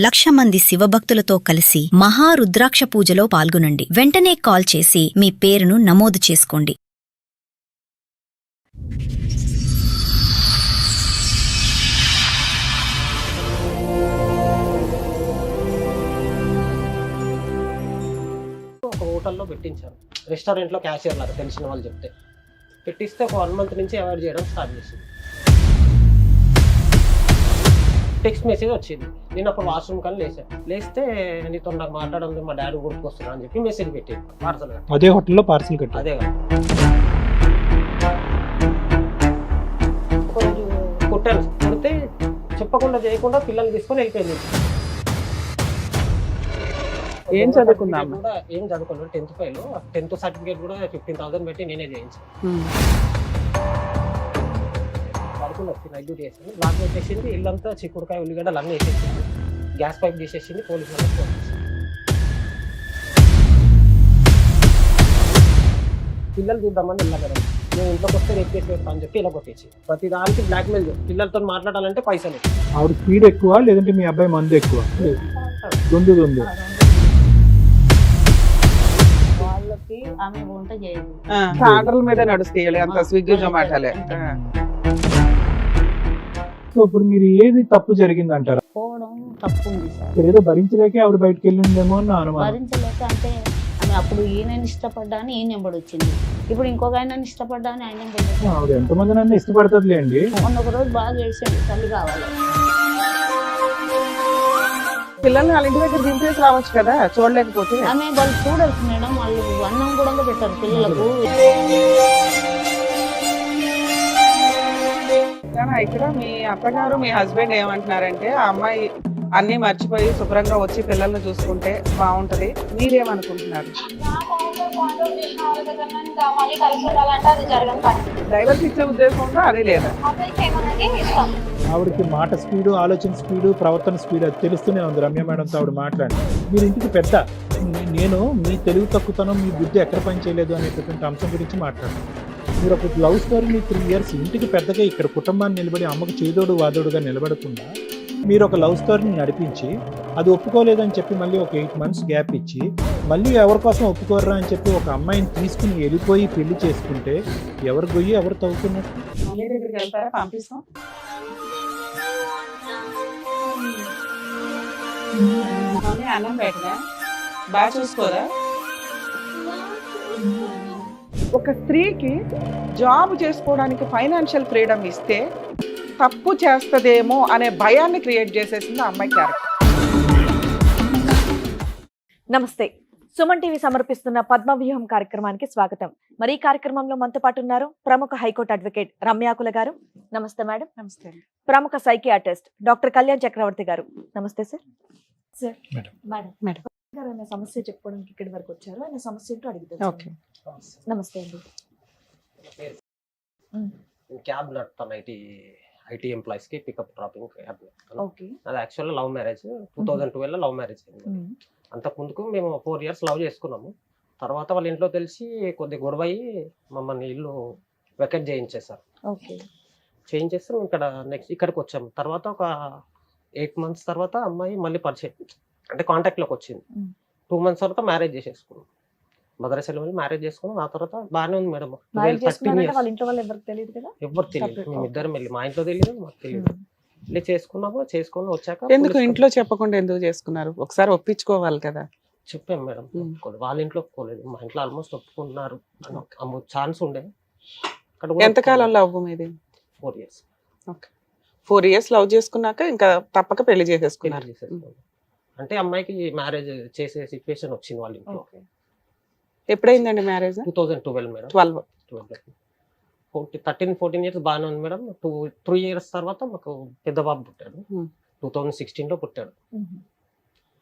1,00,000 మంది శివభక్తులతో కలిసి మహారుద్రాక్ష పూజలో పాల్గొనండి. వెంటనే కాల్ చేసి మీ పేరును నమోదు చేసుకోండి. ఒక హోటల్లో పెట్టించాను, రెస్టారెంట్లో క్యాషియర్ లాగా తెలిసిన వాళ్ళు చెప్తే పెట్టిస్తే ఒక 1 మంత్ నుంచి అవాయిడ్ చేయడం స్టార్ట్ చేసింది. టెక్స్ట్ మెసేజ్ వచ్చింది. నేను అప్పుడు వాష్రూమ్ కానీ లేస్తే నీతో నాకు మాట్లాడడం మా డాడీ గుర్తుకొస్తున్నా అని చెప్పి మెసేజ్ పెట్టింది పార్సల్. అదే హోటల్లో పార్సల్ కట్టి అదే కదా ఒకరోజు కుట్టాను. కుడితే చెప్పకుండా చేయకుండా పిల్లలు తీసుకొని వెళ్ళిపోయింది. ఏం చదువుకున్నా? ఏం చదువుకోలేదు, 10th ఫెయిల్. 10th సర్టిఫికేట్ కూడా 15,000 పెట్టి నేనే చేయించాను. పడుకుని వచ్చి నైట్ డ్యూటీ చేసింది, లాక్ వచ్చేసింది, ఇల్లంతా చిక్కుడుకాయ ఉల్లిగడ్డలు అన్నీ వేసేసింది, గ్యాస్ పైప్ తీసేసింది, పోలీసు వాళ్ళకి ఫోన్ చేసింది. పిల్లలు చూద్దామని వెళ్ళగలం, నేను ఇంట్లోకి వస్తే రేపు చేసి పెడతా అని చెప్పి ఇలా కొట్టేసి ప్రతి దానికి బ్లాక్మెయిల్ చేసి పిల్లలతో మాట్లాడాలంటే పైసలు. ఆవిడ స్పీడ్ ఎక్కువ లేదంటే మీ అబ్బాయి మందు ఎక్కువ? దొందు వాళ్ళకి ఆమె వంట చేయదు, ఆర్డర్ల మీద నడుస్తాయి అంత స్విగ్గీ జొమాటోలే. సో ఇప్పుడు మీరు ఏది తప్పు జరిగింది అంటారా? పోవడం తప్పు ఉంది సార్. ఏదో భరించలేకే ఆవిడ బయటకు వెళ్ళిందేమో అని నా అనుమానం. భరించలేక అంటే ఆమె అప్పుడు ఈయనని ఇష్టపడ్డా అని ఈయన ఎంబడి వచ్చింది, ఇప్పుడు ఇంకొక ఆయనని ఇష్టపడ్డా అని ఆయన ఎంబడి వచ్చింది. ఆవిడ ఎంతమంది నన్ను ఇష్టపడుతుందిలేండి. మొన్న ఒక రోజు బాగా ఏడ్చాడు, తల్లి కావాలి. పిల్లల్ని వాళ్ళ ఇంటి దగ్గర దింపేసి రావచ్చు కదా చూడలేకపోతే. ఆమె వాళ్ళు చూడరు మేడం, వాళ్ళు అన్నం కూడా పెట్టారు పిల్లలకు. ఇక్కడ మీ అత్తగారు మీ హస్బెండ్ ఏమంటున్నారంటే ఆ అమ్మాయి అన్ని మర్చిపోయి శుభ్రంగా వచ్చి పిల్లల్ని చూసుకుంటే బాగుంటది, మీరేమనుకుంటున్నారు? డ్రైవర్కి ఇచ్చే ఉద్దేశంలో అది లేదా? ఆవిడకి మాట స్పీడు, ఆలోచన స్పీడు, ప్రవర్తన స్పీడు అది తెలుస్తూనే ఉంది. రమ్య మేడంతో ఆవిడ మాట్లాడి మీరు ఇంటికి పెద్ద, నేను మీ తెలివి తక్కువతనం మీ బుద్ధి ఎక్కడ పని చేయలేదు అనేటటువంటి అంశం గురించి మాట్లాడాను. మీరు ఒక లవ్ స్టోరీని 3 years ఇంటికి పెద్దగా ఇక్కడ కుటుంబాన్ని నిలబడి అమ్మకు చేదోడు వాదోడుగా నిలబడకుండా మీరు ఒక లవ్ స్టోరీని నడిపించి అది ఒప్పుకోలేదని చెప్పి మళ్ళీ ఒక 8 months గ్యాప్ ఇచ్చి మళ్ళీ ఎవరి కోసం ఒప్పుకోర్రా అని చెప్పి ఒక అమ్మాయిని తీసుకుని వెళ్ళిపోయి పెళ్లి చేసుకుంటే ఎవరు గొయ్యి ఎవరు తవ్వుతున్నారు? దగ్గరికి వెళ్తారా? పంపిస్తాం. అన్నం పెట్టరా? బాగా చూసుకోరా? ఒక స్త్రీకి జాబ్ చేసుకోవడానికి ఫైనాన్షియల్ ఫ్రీడమ్ ఇస్తే తప్పు చేస్తదేమో అనే భయాన్ని క్రియేట్ చేసేసింది ఆ అమ్మాయి క్యారెక్టర్. నమస్తే, సుమన్ టీవీ సమర్పిస్తున్న పద్మవ్యూహం కార్యక్రమానికి స్వాగతం. మరి ఈ కార్యక్రమంలో మనతో పాటు ఉన్నారు ప్రముఖ హైకోర్టు అడ్వకేట్ రమ్యాకుల గారు. నమస్తే మేడం. నమస్తే. ప్రముఖ సైకియాట్రిస్ట్ డాక్టర్ కళ్యాణ్ చక్రవర్తి గారు. నమస్తే సార్. సార్ మేడం ఆయన సమస్య చెప్పుకోవడానికి ఇక్కడి వరకు వచ్చారు, ఆయన సమస్య ఏంటో అడుగుతారు. ఓకే, నమస్తే అండి. క్యాబ్ నడుపుతాను, ఐటీ ఎంప్లాయీస్ కి పికప్ డ్రాపింగ్ క్యాబ్ నడుపుతాను. ఓకే. అది యాక్చువల్గా లవ్ మ్యారేజ్, 2012 లవ్ మ్యారేజ్ అయింది. అంతకు ముందుకు మేము 4 years లవ్ చేసుకున్నాము. తర్వాత వాళ్ళ ఇంట్లో తెలిసి కొద్ది గొడవ అయ్యి మమ్మల్ని ఇల్లు వెకెట్ చేయించేసారు. ఓకే. చేయించేస్తే మేము ఇక్కడ నెక్స్ట్ ఇక్కడికి వచ్చాము. తర్వాత ఒక 8 months తర్వాత అమ్మాయి మళ్ళీ పరిచయం అంటే కాంటాక్ట్లోకి వచ్చింది. 2 months తర్వాత మ్యారేజ్ చేసేసుకున్నాం. మదరసాలో వెళ్ళి మ్యారేజ్ చేసుకున్నాం. ఆ తర్వాత బాగానే ఉంది మేడం. వాళ్ళ ఇంట్లో వాళ్ళు ఎవరికి తెలియదు కదా? ఎవరు తెలియదు, మేము ఇద్దరం వెళ్ళి, మా ఇంట్లో తెలియదు మాకు తెలియదు, వెళ్ళి చేసుకుని వచ్చాక ఎందుకు ఇంట్లో చెప్పకుండా ఎందుకు చేసుకున్నారు? ఒకసారి ఒప్పించుకోవాలి కదా. చెప్పాం మేడం, వాళ్ళ ఇంట్లో ఒప్పుకోలేదు, మా ఇంట్లో ఆల్మోస్ట్ ఒప్పుకున్నారు అని ఛాన్స్ ఉండే. ఎంతకాలం లవ్ మీది? 4 years. ఓకే. 4 years లవ్ చేసుకున్నాక ఇంకా తప్పక పెళ్లి చేసేసుకున్నారు. అంటే అమ్మాయికి మ్యారేజ్ చేసే సిచ్యువేషన్ వచ్చింది వాళ్ళ ఇంట్లో. ఎప్పుడైందండి మ్యారేజ్? 2012 మేడం. 13-14 years బాగానే ఉంది మేడం. 3 years తర్వాత మాకు పెద్ద బాబు పుట్టాడు. 2016లో పుట్టాడు.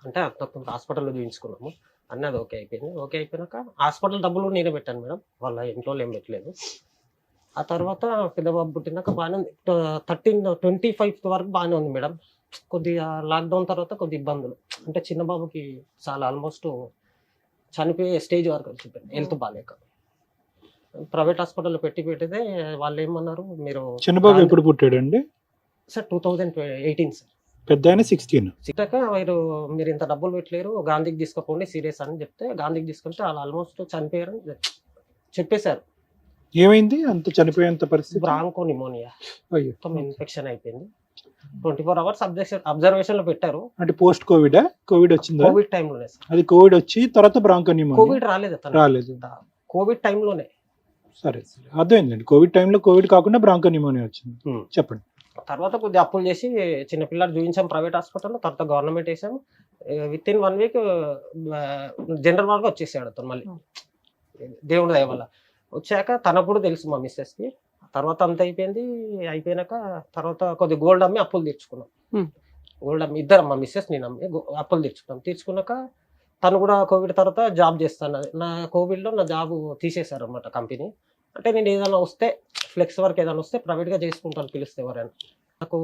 అంటే అంత హాస్పిటల్లో చూపించుకున్నాము, అన్నీ అది ఓకే అయిపోయింది. ఓకే అయిపోయినాక హాస్పిటల్ డబ్బులు నేనే పెట్టాను మేడం, వాళ్ళ ఇంట్లో ఏం పెట్టలేదు. ఆ తర్వాత పెద్ద బాబు పుట్టినాక బాగానే ఉంది. 25th వరకు బాగానే ఉంది మేడం. కొద్దిగా లాక్డౌన్ తర్వాత కొద్ది ఇబ్బందులు, అంటే చిన్న బాబుకి చాలా ఆల్మోస్ట్ చనిపోయే స్టేజ్ వరకు వచ్చింది, హెల్త్ బాగాలేక. ప్రైవేట్ హాస్పిటల్లో పెట్టితే వాళ్ళు ఏమన్నారు, మీరు చిన్నబాబు ఎప్పుడు పుట్టాడండి? Sir 2018 sir. పెద్ద ఆయన 16. సిట్టాక మీరు ఇంత డబ్బులు పెట్టలేరు, గాంధీకి తీసుకోపోండి సీరియస్ అని చెప్తే గాంధీకి తీసుకుంటే వాళ్ళు ఆల్మోస్ట్ చనిపోయారని చెప్పేశారు. ఏమైంది అంత చనిపోయేంత పరిస్థితి? బ్రాంకో నిమోనియా అయ్యో. మొత్తం ఇన్ఫెక్షన్ అయిపోయింది. 24 hours అబ్జర్వేషన్ లో పెట్టారు. అంటే పోస్ట్ కోవిడ్ వచ్చిందా? కోవిడ్ టైంలోనే సార్. అది కోవిడ్ వచ్చి తర్వాత బ్రాంకోనిమోనియా కోవిడ్ రాలేదు తనకి. రాలేదు. కోవిడ్ టైంలోనే. సరే అర్థమైందండి. కోవిడ్ టైంలో కోవిడ్ కాకుండా బ్రాంకోనిమోనియా వచ్చింది. చెప్పండి. తర్వాత కొద్దిగా అప్పులు చేసి చిన్న పిల్లలు చూపించాం ప్రైవేట్ హాస్పిటల్లో, తర్వాత గవర్నమెంట్ వేసాము. విత్ ఇన్ 1 week జనరల్ వార్డ్గా వచ్చేసాడు అతను మళ్ళీ, దేవుడి దయ వల్ల. వచ్చాక తనప్పుడు తెలుసు మా మిస్సెస్కి. తర్వాత అంత అయిపోయినాక తర్వాత కొద్ది గోల్డ్ అమ్మి అప్పులు తీర్చుకున్నాం. గోల్డ్ అమ్మి ఇద్దరు మా మిస్సెస్ నేను అమ్మి అప్పులు తీర్చుకున్నాక తను కూడా కోవిడ్ తర్వాత జాబ్ చేస్తాను. నా కోవిడ్లో నా జాబ్ తీసేశారు అనమాట కంపెనీ. అంటే నేను ఏదైనా వస్తే ఫ్లెక్స్ వర్క్ ఏదైనా వస్తే ప్రైవేట్గా చేసుకుంటాను పిలిస్తే ఎవరైనా. నాకు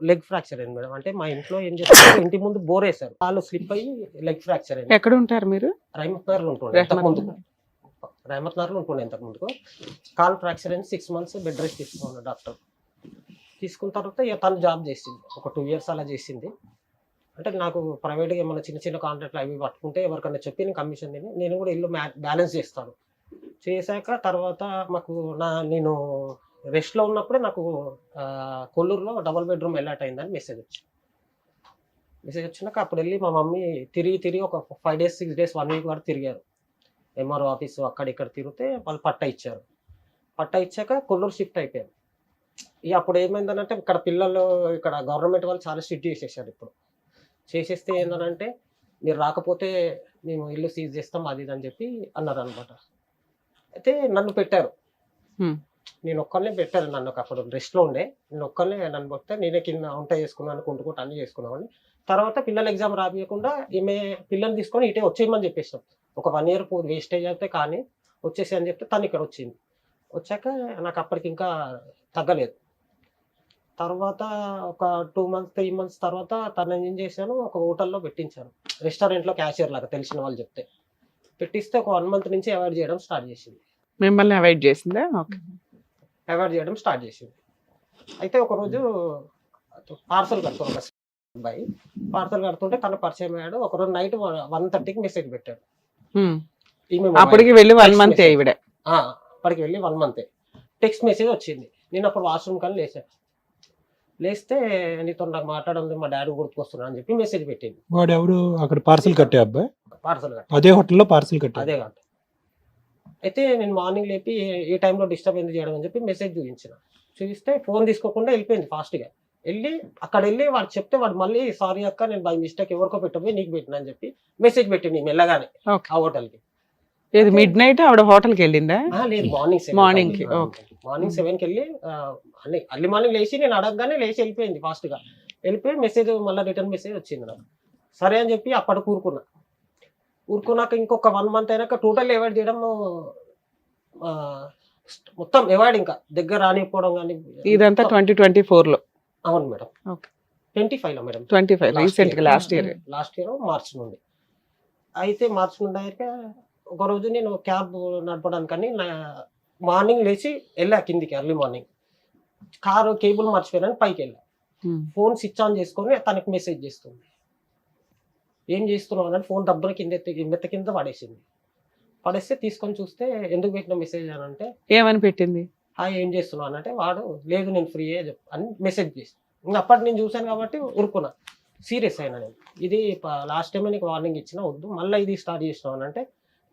లెగ్ ఫ్రాక్చర్ అయింది మేడం. అంటే మా ఇంట్లో ఏం చేస్తారు, ఇంటి ముందు బోర్ వేశారు, కాళ్ళు స్లిప్ అయ్యి లెగ్ ఫ్రాక్చర్ అయింది. ఎక్కడ ఉంటారు మీరు? రైమత్ నగర్లో ఉంటుండే ఇంతకుముందు. రైమత్ నగర్లో ఉంటుండే ఇంతకుముందుకు. కాల్ ఫ్రాక్చర్ అయింది. 6 months బెడ్ రెస్ట్ తీసుకున్నాను డాక్టర్. తీసుకున్న తర్వాత ఇక తను జాబ్ చేసింది, ఒక 2 years అలా చేసింది. అంటే నాకు ప్రైవేట్గా ఏమైనా చిన్న చిన్న కాంట్రాక్ట్లు అవి పట్టుకుంటే ఎవరికన్నా చెప్పి నేను కమిషన్ తిని నేను కూడా ఇల్లు బ్యాలెన్స్ చేస్తాను. చేశాక తర్వాత మాకు నేను రెస్ట్లో ఉన్నప్పుడే నాకు కొల్లూరులో డబుల్ బెడ్రూమ్ అలాట్ అయిందని మెసేజ్ వచ్చినాక అప్పుడు వెళ్ళి మా మమ్మీ తిరిగి ఒక 5 days 6 days 1 week వరకు తిరిగారు. ఎంఆర్ఓ ఆఫీసు అక్కడ ఇక్కడ తిరిగితే వాళ్ళు పట్టా ఇచ్చారు. పట్టా ఇచ్చాక కొల్లూరు షిఫ్ట్ అయిపోయారు. ఇక అప్పుడు ఏమైందనంటే ఇక్కడ పిల్లలు ఇక్కడ గవర్నమెంట్ వాళ్ళు చాలా స్ట్రిక్ట్ చేసేసారు. ఇప్పుడు చేసేస్తే ఏంటంటే మీరు రాకపోతే మేము ఇల్లు సీజ్ చేస్తాం అది ఇది అని చెప్పి అన్నారు అనమాట. అయితే నన్ను పెట్టారు, నేను ఒక్కరినే పెట్టారు. నన్ను అప్పుడు రెస్ట్లో ఉండే నేను ఒక్కరినే నన్ను పెడితే నేనే కింద వంట చేసుకున్నాను, కుంటుకుంటూ అన్నీ చేసుకున్నామని. తర్వాత పిల్లల ఎగ్జామ్ రాబియకుండా ఈమె పిల్లల్ని తీసుకొని ఇటే వచ్చేయమని చెప్పేసాం. ఒక 1 year వేస్టేజ్ అయితే కానీ వచ్చేసి అని చెప్తే తను ఇక్కడ వచ్చింది. వచ్చాక నాకు అప్పటికి ఇంకా తగ్గలేదు. తర్వాత ఒక 2 months 3 months తర్వాత తను ఏం చేశాను, ఒక హోటల్లో పెట్టించాను, రెస్టారెంట్లో క్యాషియర్ లాగా తెలిసిన వాళ్ళు చెప్తే పెట్టిస్తే ఒక 1 month నుంచి అవాయిడ్ చేయడం స్టార్ట్ చేసింది. మిమ్మల్ని అవాయిడ్ చేసిందా? అవాయిడ్ చేయడం స్టార్ట్ చేసింది. అయితే ఒకరోజు పార్సల్ కడుతుంది ఒక అబ్బాయి, పార్సల్ కడుతుంటే తను పరిచయం అయ్యాడు. ఒకరోజు నైట్ 1:30కి మెసేజ్ పెట్టాడు. అప్పటికి వెళ్ళి 1 month ఈవిడ. అప్పటికి వెళ్ళి 1 month టెక్స్ట్ మెసేజ్ వచ్చింది. నేను అప్పుడు వాష్రూమ్ కానీ లేస్తే నీతో నాకు మాట్లాడడం మా డాడీ గుర్తుకొస్తున్నా అని చెప్పి మెసేజ్ పెట్టింది. వాడు ఎవరు అక్కడ పార్సల్ కట్టే అబ్బాయి? పార్సల్ అదే హోటల్లో పార్సల్ కట్టే. అదే కాదు. అయితే నేను మార్నింగ్ లేపి ఏ టైంలో డిస్టర్బ్ ఎందుకు చేయడం అని చెప్పి మెసేజ్ చూపిస్తే ఫోన్ తీసుకోకుండా వెళ్ళిపోయింది ఫాస్ట్గా. అక్కడ వెళ్ళి వాడు చెప్తే వాడు మళ్ళీ సారీ అక్క నేను బై మిస్టేక్ ఎవరికో పెట్టబోయి నీకు పెట్టినా అని చెప్పి మెసేజ్ పెట్టింది మెల్లగానే ఆ హోటల్కి. మిడ్ నైట్ ఆవిడ హోటల్కి వెళ్ళిందా? లేదు, మార్నింగ్ 7కి వెళ్ళి అర్లీ మార్నింగ్ లేచి నేను అడగగానే లేచి వెళ్ళిపోయింది ఫాస్ట్గా. వెళ్ళిపోయి మెసేజ్ మళ్ళీ రిటర్న్ మెసేజ్ వచ్చింది నాకు. సరే అని చెప్పి అప్పటికి ఊరుకున్నాక ఇంకొక 1 month అయినాక టోటల్ అవాయిడ్ చేయడం, మొత్తం అవాయిడ్, ఇంకా దగ్గర రానిపోవడం కానీ. ఇదంతా 2024లో? అవును మేడం. 25లో మేడం. 25 రీసెంట్ గా లాస్ట్ ఇయర్ మార్చ్ నుండి. అయితే మార్చ్ నుండి అయ్యాక ఒకరోజు నేను క్యాబ్ నడపడానికని మార్నింగ్ లేచి వెళ్ళా కిందికి, ఎర్లీ మార్నింగ్ కారు కేబుల్ మర్చిపోయానని పైకి వెళ్ళా. ఫోన్ స్విచ్ ఆన్ చేసుకొని తనకి మెసేజ్ చేస్తుంది. ఏం చేస్తున్నావు అని ఫోన్ దబ్బున మెత్త కింద పడేస్తే తీసుకొని చూస్తే ఎందుకు పెట్టిన మెసేజ్ అని అంటే ఏమని పెట్టింది, హాయ్ ఏం చేస్తున్నావు అని అంటే వాడు లేదు నేను ఫ్రీ అని మెసేజ్ చేసి. ఇంకా అప్పటి నేను చూశాను కాబట్టి ఊరుకున్నా, సీరియస్ అయినా నేను. ఇది లాస్ట్ టైం నీకు వార్నింగ్ ఇచ్చిన వద్దు మళ్ళీ ఇది స్టార్ట్ చేసినావు అని అంటే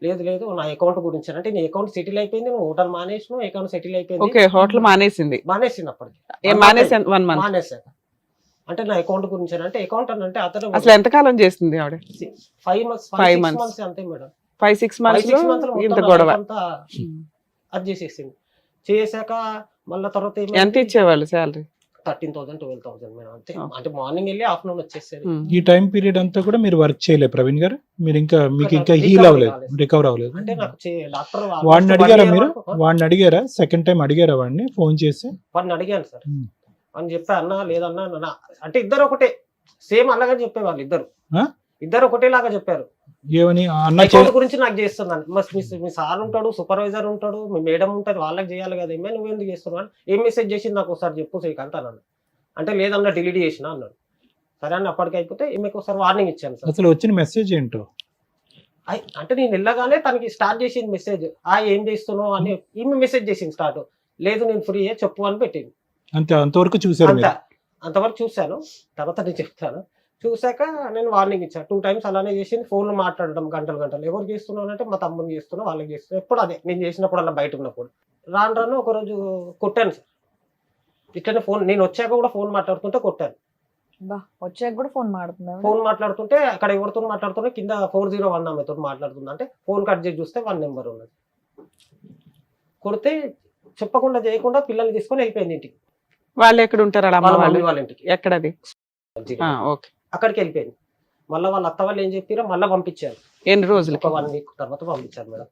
లేదు నా అకౌంట్ గురించి అంటే నీ అకౌంట్ సెటిల్ అయిపోయింది, నువ్వు హోటల్ మానేసినావు, అకౌంట్ సెటిల్ అయిపోయింది. ఓకే, హోటల్ మానేసింది అప్పటికి మానేసాక అంటే నా అకౌంట్ గురించి అంటే అకౌంట్ అని అంటే అతను అసలు ఎంతకాలం చేస్తుంది ఆవిడ? 5 months అంతే మేడం. 5-6 months ఇంత గొడవ అది చేసేసింది. చేసాక మళ్ళీ తర్వాత ఎంత ఇచ్చేవాళ్ళు శాలరీ? 13,000 12,000 మేడం అంతే. అంటే మార్నింగ్ వెళ్ళి ఆఫ్టర్నూన్ వచ్చేసేది. ఈ టైం పీరియడ్ అంతా కూడా మీరు వర్క్ చేయలేదు ప్రవీణ్ గారు? మీరు మీకు ఇంకా హీల్ అవ్వలేదు, రికవర్ అవ్వలేదు? అంటే నాకు డాక్టర్ వాడిని అడిగారా మీరు? వాడిని అడిగారా? సెకండ్ టైం అడిగారా వాడిని ఫోన్ చేసి? వాడిని అడిగాను సార్ అని చెప్పా. అన్నా లేదన్నా అంటే ఇద్దరు ఒకటే సేమ్ అలాగే చెప్పేవాళ్ళు. ఇద్దరు ఒకటేలాగా చెప్పారు. ఏమని? అకౌంట్ గురించి నాకు చేస్తున్నాను, మీ సార్ ఉంటాడు, సూపర్వైజర్ ఉంటాడు, మీ మేడం ఉంటుంది, వాళ్ళకి చేయాలి కదా, ఏమే నువ్వు ఎందుకు చేస్తున్నావు, ఏం మెసేజ్ చేసింది నాకు ఒకసారి చెప్పు శ్రీకాంత్ అన్నాను. అంటే లేదన్నా డిలీట్ చేసిన అన్నాడు. సరే అని అప్పటికి అయిపోతే ఈమెకు ఒకసారి వార్నింగ్ ఇచ్చాను సార్. అసలు వచ్చిన మెసేజ్ ఏంటో? అంటే నేను వెళ్ళగానే తనకి స్టార్ట్ చేసింది మెసేజ్, ఏం చేస్తున్నావు అని ఈమె మెసేజ్ చేసింది స్టార్ట్. లేదు నేను ఫ్రీ చెప్పు అని పెట్టింది. అంతవరకు చూసారు అంత మీరు? అంతవరకు చూశాను. తర్వాత నేను చెప్తాను. చూశాక నేను వార్నింగ్ ఇచ్చాను. 2 times అలానే చేసింది. ఫోన్లో మాట్లాడడం గంటలు గంటలు. ఎవరు చేస్తున్నావు అంటే మా తమ్ముని చేస్తున్నా, వాళ్ళకి చేస్తున్నా. ఎప్పుడు అదే నేను చేసినప్పుడు అలా బయట ఉన్నప్పుడు. రాను ఒకరోజు కొట్టాను సార్. ఇట్లనే ఫోన్ నేను వచ్చాక కూడా ఫోన్ మాట్లాడుతుంటే కొట్టాను. వచ్చాక కూడా ఫోన్ మాట్లాడుతున్నా. ఫోన్ మాట్లాడుతుంటే అక్కడ ఎవరితో మాట్లాడుతున్నా కింద 401 ఆమెతో మాట్లాడుతున్నా. అంటే ఫోన్ కట్ చేసి చూస్తే 1 నెంబర్ ఉన్నది. కొడితే చెప్పకుండా చేయకుండా పిల్లల్ని తీసుకొని వెళ్ళిపోయింది ఇంటికి. వాళ్ళు ఎక్కడ ఉంటారు? వాళ్ళ అమ్మ వాళ్ళ వాళ్ళు మమ్మీ వాళ్ళ ఇంటికి. ఎక్కడది? ఓకే. అక్కడికి వెళ్ళిపోయింది. మళ్ళీ వాళ్ళ అత్త వాళ్ళు ఏం చెప్పారో మళ్ళీ పంపించారు. ఎన్ని రోజులు? ఒక 1 week తర్వాత పంపించారు మేడం.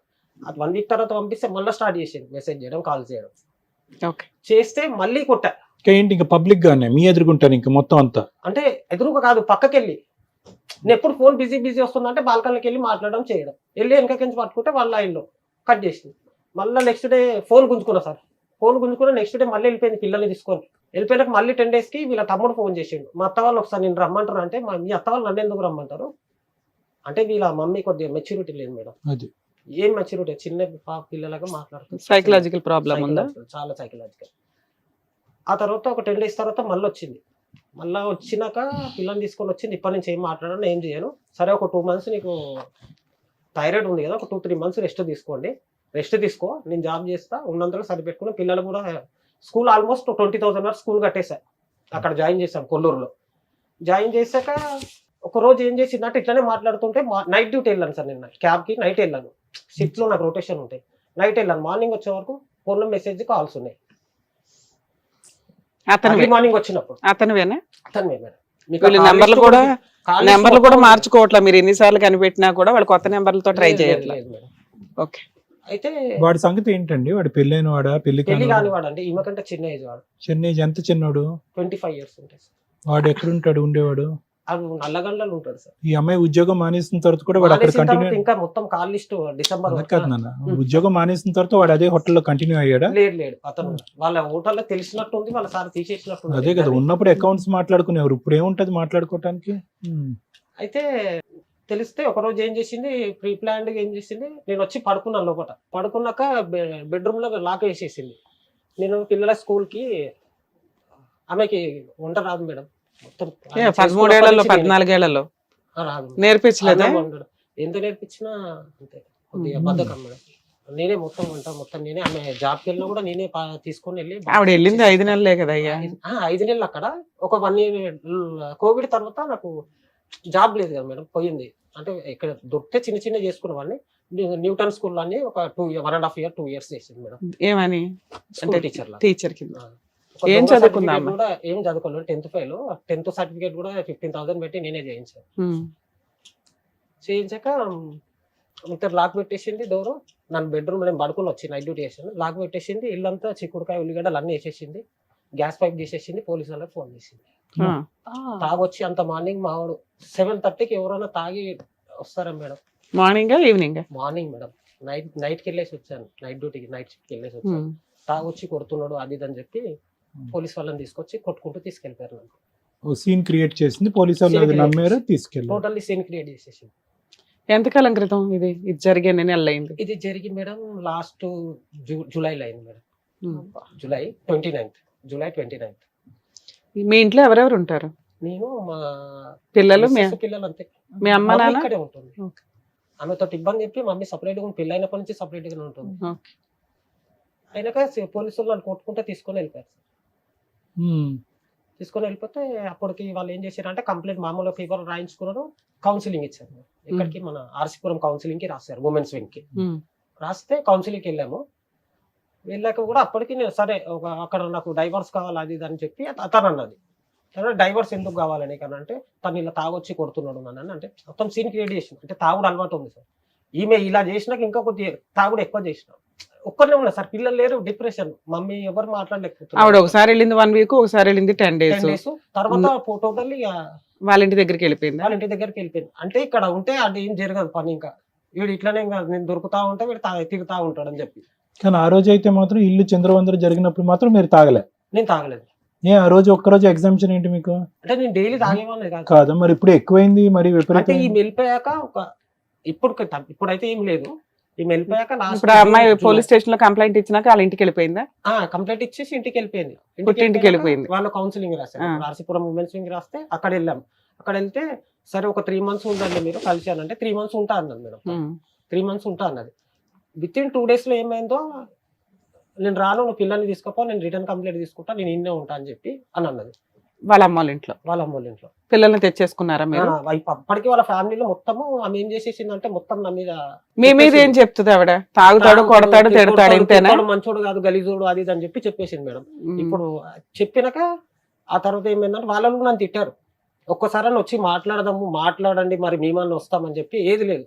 అది 1 week తర్వాత పంపిస్తే మళ్ళీ స్టార్ట్ చేసింది మెసేజ్ చేయడం, కాల్ చేయడం. ఓకే. చేస్తే మళ్ళీ కొట్టా. ఏంటి ఇంకా పబ్లిక్ గానే మీ ఎదుర్కొంటాను ఇంకా మొత్తం అంతా? అంటే ఎదురుగా కాదు, పక్కకెళ్ళి. నేను ఎప్పుడు ఫోన్ బిజీ వస్తుందంటే బాల్కనీకి వెళ్ళి మాట్లాడడం చేయడం. వెళ్ళి వెనకకించి పట్టుకుంటే వాళ్ళ లైన్లో కట్ చేసింది. మళ్ళీ నెక్స్ట్ డే ఫోన్ గుంజుకున్నా సార్. ఫోన్ గుంజుకున్నా నెక్స్ట్ డే మళ్ళీ వెళ్ళిపోయింది పిల్లల్ని తీసుకొని. వెళ్ళిపోయినాక మళ్ళీ 10 days వీళ్ళ తమ్ముడు ఫోన్ చేసిండు. మా అత్త వాళ్ళు ఒకసారి నేను రమ్మంటారు అంటే, మీ అత్త వాళ్ళు నన్ను ఎందుకు రమ్మంటారు అంటే, వీళ్ళ మమ్మీ కొద్దిగా మెచ్యూరిటీ లేదు మేడం. అది ఏం మెచ్యూరిటీ, చిన్న పిల్లలాగా మాట్లాడుతుంది. సైకలాజికల్ ప్రాబ్లం ఉందా? చాలా సైకలాజికల్. ఆ తర్వాత ఒక 10 days తర్వాత మళ్ళీ వచ్చింది. మళ్ళీ వచ్చినాక పిల్లల్ని తీసుకొని వచ్చింది. ఇప్పటి నుంచి ఏం మాట్లాడాను, ఏం చేయను. సరే ఒక 2 months నీకు థైరాయిడ్ ఉంది కదా, ఒక 2-3 months రెస్ట్ తీసుకోండి. రెస్ట్ తీసుకో, నేను జాబ్ చేస్తా, ఉన్నంతలో సరిపెట్టుకుని పిల్లలు కూడా స్కూల్ ఆల్మోస్ట్ 20,000 వరకు స్కూల్ కట్టేశా. అక్కడ జాయిన్ చేశాం కొల్లూరులో. జాయిన్ చేశాక ఒక రోజు ఏం చేసిందంటే ఇట్లానే మాట్లాడుతుంటే నైట్ డ్యూటీ వెళ్ళాను సార్. నేను క్యాబ్కి నైట్ వెళ్ళాను. షిఫ్ట్లో నాకు రొటేషన్ ఉంటాయి. నైట్ వెళ్ళాను. మార్నింగ్ వచ్చే వరకు ఫోన్లో మెసేజ్ కాల్స్ ఉన్నాయి. మార్నింగ్ వచ్చినప్పుడు అతనువేనా? అతను నెంబర్లు కూడా మార్చుకోవట్లా మీరు? ఎన్నిసార్లు కనిపెట్టినా కూడా వాళ్ళు కొత్త నెంబర్లతో ట్రై చేయట్లేదు. ఓకే. అయితే వాడి సంగతి ఏంటండి? వాడు పెళ్ళైన వాడా? పెళ్లి కానివాడు అండి. ఈమె కంటే చిన్న ఏజ్ వాడు. చిన్న ఏజ్? ఎంత చిన్నోడు? 25 years ఉంటాయి సార్. వాడు ఎక్కడుంటాడు ఉండేవాడు? అది నల్లగండ్లలో ఉంటాడు సార్. ఈ అమ్మాయి ఉద్యోగం మానేసిన తర్వాత కూడా వాడు అక్కడ కంటిన్యూ? ఇంకా మొత్తం కాల్ లిస్ట్ డిసెంబర్ కాదు నాన్న, ఉద్యోగం మానేసిన తర్వాత వాడు అదే హోటల్లో కంటిన్యూ అయ్యాడా? లేదు అతను వాళ్ళ హోటల్లో తెలిసినట్టు ఉంది, వాళ్ళ సార్ తీసేసినట్టు. అదే కదా, ఉన్నప్పుడు అకౌంట్స్ మాట్లాడుకునేవారు, ఇప్పుడు ఏముంటది మాట్లాడుకోవటానికి? అయితే తెలిస్తే ఒకరోజు ఏం చేసింది, ప్రీ ప్లాన్డ్ ఏం చేసింది, నేను వచ్చి పడుకున్నాను లోపల. పడుకున్నాక బెడ్రూమ్ లో లాక్ వేసేసింది. నేను పిల్లల స్కూల్ కి, ఆమెకి వంట రాదు మేడం. మొత్తం 13 ఏళ్లలో 14 ఏళ్లలో రాదు. నేర్పించలేదా? ఎంత నేర్పించినా అంతే, కొద్దిగా బద్ధకం మేడం. నేనే మొత్తం వంట మొత్తం నేనే. ఆమె జాబ్కి వెళ్ళినా కూడా నేనే తీసుకొని వెళ్ళి. ఆవిడ వెళ్ళింది 5 నెలలే కదా అయ్యా? 5 నెలలు అక్కడ. ఒక 1 year కోవిడ్ తర్వాత నాకు జాబ్ లేదు కదా మేడం, పోయింది. అంటే ఇక్కడ దొరికితే చిన్న చిన్న చేసుకునేవాడిని. న్యూటన్ స్కూల్ అని ఒక 1.5 year 2 years చేసింది మేడం. ఏమని? స్కూల్ టీచర్ కింద. ఏం చదువుకుందా? కూడా ఏం చదువుకోలేదు. 10th fail. 10th సర్టిఫికేట్ కూడా 15,000 పెట్టి నేనే చేయించాను. చేయించాక ఇద్దరు లాక్ పెట్టేసింది డోరు. నన్ను బెడ్రూమ్ నేను పడుకుని వచ్చి నైట్ డ్యూటీ చేసాను. లాక్ పెట్టేసింది. ఇల్లంతా చిక్కుడుకాయ ఉల్లిగడ్డలు అన్నీ వేసేసింది. గ్యాస్ పైప్ తీసేసింది. పోలీసు వాళ్ళకి ఫోన్ చేసింది. తాగొచ్చి అంత మార్నింగ్ మావాడు 7:30కి ఎవరైనా తాగి వస్తారా madam? Morning evening? Morning madam. నైట్కి వెళ్ళేసి వచ్చాను. నైట్ డ్యూటీకి నైట్ షిఫ్ట్కి వెళ్ళేసి వచ్చాను. తాగొచ్చి కొడుతున్నాడు అది అని చెప్పి పోలీస్ వాళ్ళని తీసుకొచ్చి కొట్టుకుంటూ తీసుకెళ్ళిపోయారు. నన్ను సీన్ క్రియేట్ చేసింది పోలీసు వాళ్ళు, నమ్మారు, తీసుకెళ్ళారు. టోటల్లీ సీన్ క్రియేట్ చేసేసి. ఎంతకాలం క్రితం ఇది జరిగే? నెల అయింది ఇది జరిగి మేడం. లాస్ట్ జూలైలో అయింది మేడం. July 29th. మీ ఇంట్లో ఎవరెవరు ఉంటారు? నేను, మా పిల్లలు అంతే. మీ అమ్మ నాన్న ఇక్కడే ఉంటుంది. ఆమెతో ఇబ్బంది చెప్పి మమ్మీ సపరేట్ గా, పెళ్ళి అయినప్పటి నుంచి సపరేట్ గా ఉంటుంది. అయినాక పోలీసులు వాళ్ళు కొట్టుకుంటే తీసుకొని వెళ్ళిపోయారు. తీసుకొని వెళ్ళిపోతే అప్పటికి వాళ్ళు ఏం చేశారంటే కంప్లీట్ మామూలుగా ఫీవర్ రాయించుకున్నారు. కౌన్సిలింగ్ ఇచ్చారు. ఇక్కడికి మన ఆర్సీపురం కౌన్సిలింగ్ కి రాశారు, ఉమెన్స్ వింగ్ కి రాస్తే కౌన్సిలింగ్ వెళ్ళాము. వెళ్ళాక కూడా అప్పటికి నేను సరే అక్కడ నాకు డైవర్స్ కావాలి అది ఇది అని చెప్పి అతను అన్నది. డైవర్స్ ఎందుకు కావాలని అంటే తను ఇలా తాగొచ్చి కొడుతున్నాడు నన్ను అంటే మొత్తం సీన్ క్రియేట్ చేసిన. అంటే తాగుడు అలవాటు ఉంది సార్. ఈమె ఇలా చేసినాక ఇంకా కొద్దిగా తాగుడు ఎక్కువ చేసిన. ఒక్కనే ఉన్నా సార్, పిల్లలు లేరు, డిప్రెషన్. మమ్మీ ఎవరు మాట్లాడలేకపోతున్నారు. ఆవిడ ఒకసారి వెళ్ళింది 1 week, ఒకసారి వెళ్ళింది 10 days. తర్వాత టోటల్లీ వాళ్ళ ఇంటి దగ్గరికి వెళ్ళిపోయింది. వాళ్ళ ఇంటి దగ్గరికి వెళ్ళిపోయింది. అంటే ఇక్కడ ఉంటే అది ఏం జరగదు పని. ఇంకా వీడు ఇట్లానే ఇంకా నేను దొరుకుతా ఉంటే వీడు తిరుగుతా ఉంటాడు అని చెప్పి. కానీ ఆ రోజు అయితే మాత్రం ఇల్లు చంద్రవందర జరిగినప్పుడు మాత్రం మీరు తాగలే? నేను తాగలేదు. ఆ రోజు ఒక్కరోజు ఎగ్జామ్షన్ ఏంటి మీకు? అంటే నేను డైలీ తాగేవాడిని కాదు. కాదు మరి ఇప్పుడు ఎక్కువైంది మరి అంటే విపరీతం. ఈ వెళ్ళిపోయాక ఇప్పుడైతే ఏం లేదు. ఈ వెళ్ళిపోయాక ఇప్పుడు ఆ అమ్మాయి పోలీస్ స్టేషన్ లో కంప్లైంట్ ఇచ్చినాక వాళ్ళ ఇంటికి వెళ్ళిపోయిందా? కంప్లైంట్ ఇచ్చేసి ఇంటికి వెళ్ళిపోయింది. పుట్టింటికి వెళ్ళిపోయింది. వాళ్ళు కౌన్సిలింగ్ రాశారు. ఆర్సీపురం ఉమెన్స్ వింగ్ రాస్తే అక్కడ వెళ్ళాం. అక్కడ వెళ్తే సరే ఒక 3 months ఉండండి మీరు కలిసానంటే 3 months ఉంటా అన్నది మేడం. 3 months ఉంటా అన్నది. విత్ ఇన్ 2 days లో ఏమైందో, నేను రాను, నువ్వు పిల్లల్ని తీసుకోపో, నేను రిటర్న్ కంప్లైంట్ తీసుకుంటా, నేను ఇన్నే ఉంటా అని చెప్పి అని అన్నది. వాళ్ళ అమ్మ వాళ్ళ ఇంట్లో వాళ్ళ అమ్మ వాళ్ళ ఇంట్లో పిల్లల్ని తెచ్చేసుకున్నారా మీరు? అప్పటికి వాళ్ళ ఫ్యామిలీలో మొత్తము ఆమె ఏం చేసేసిందంటే మొత్తం నా మీద మీ మీద ఏం చెప్తుంది ఆవిడ? తాగుతాడు, కొడతాడు, తిడతాడు, ఇంతేనా? మంచోడు కాదు, గలీజోడు, అది ఇది అని చెప్పి చెప్పేసింది మేడం. ఇప్పుడు చెప్పినాక ఆ తర్వాత ఏమైందంటే వాళ్ళు నన్ను తిట్టారు. ఒక్కసారి వచ్చి మాట్లాడండి, మరి మేమన్నా వస్తామని చెప్పి ఏది లేదు.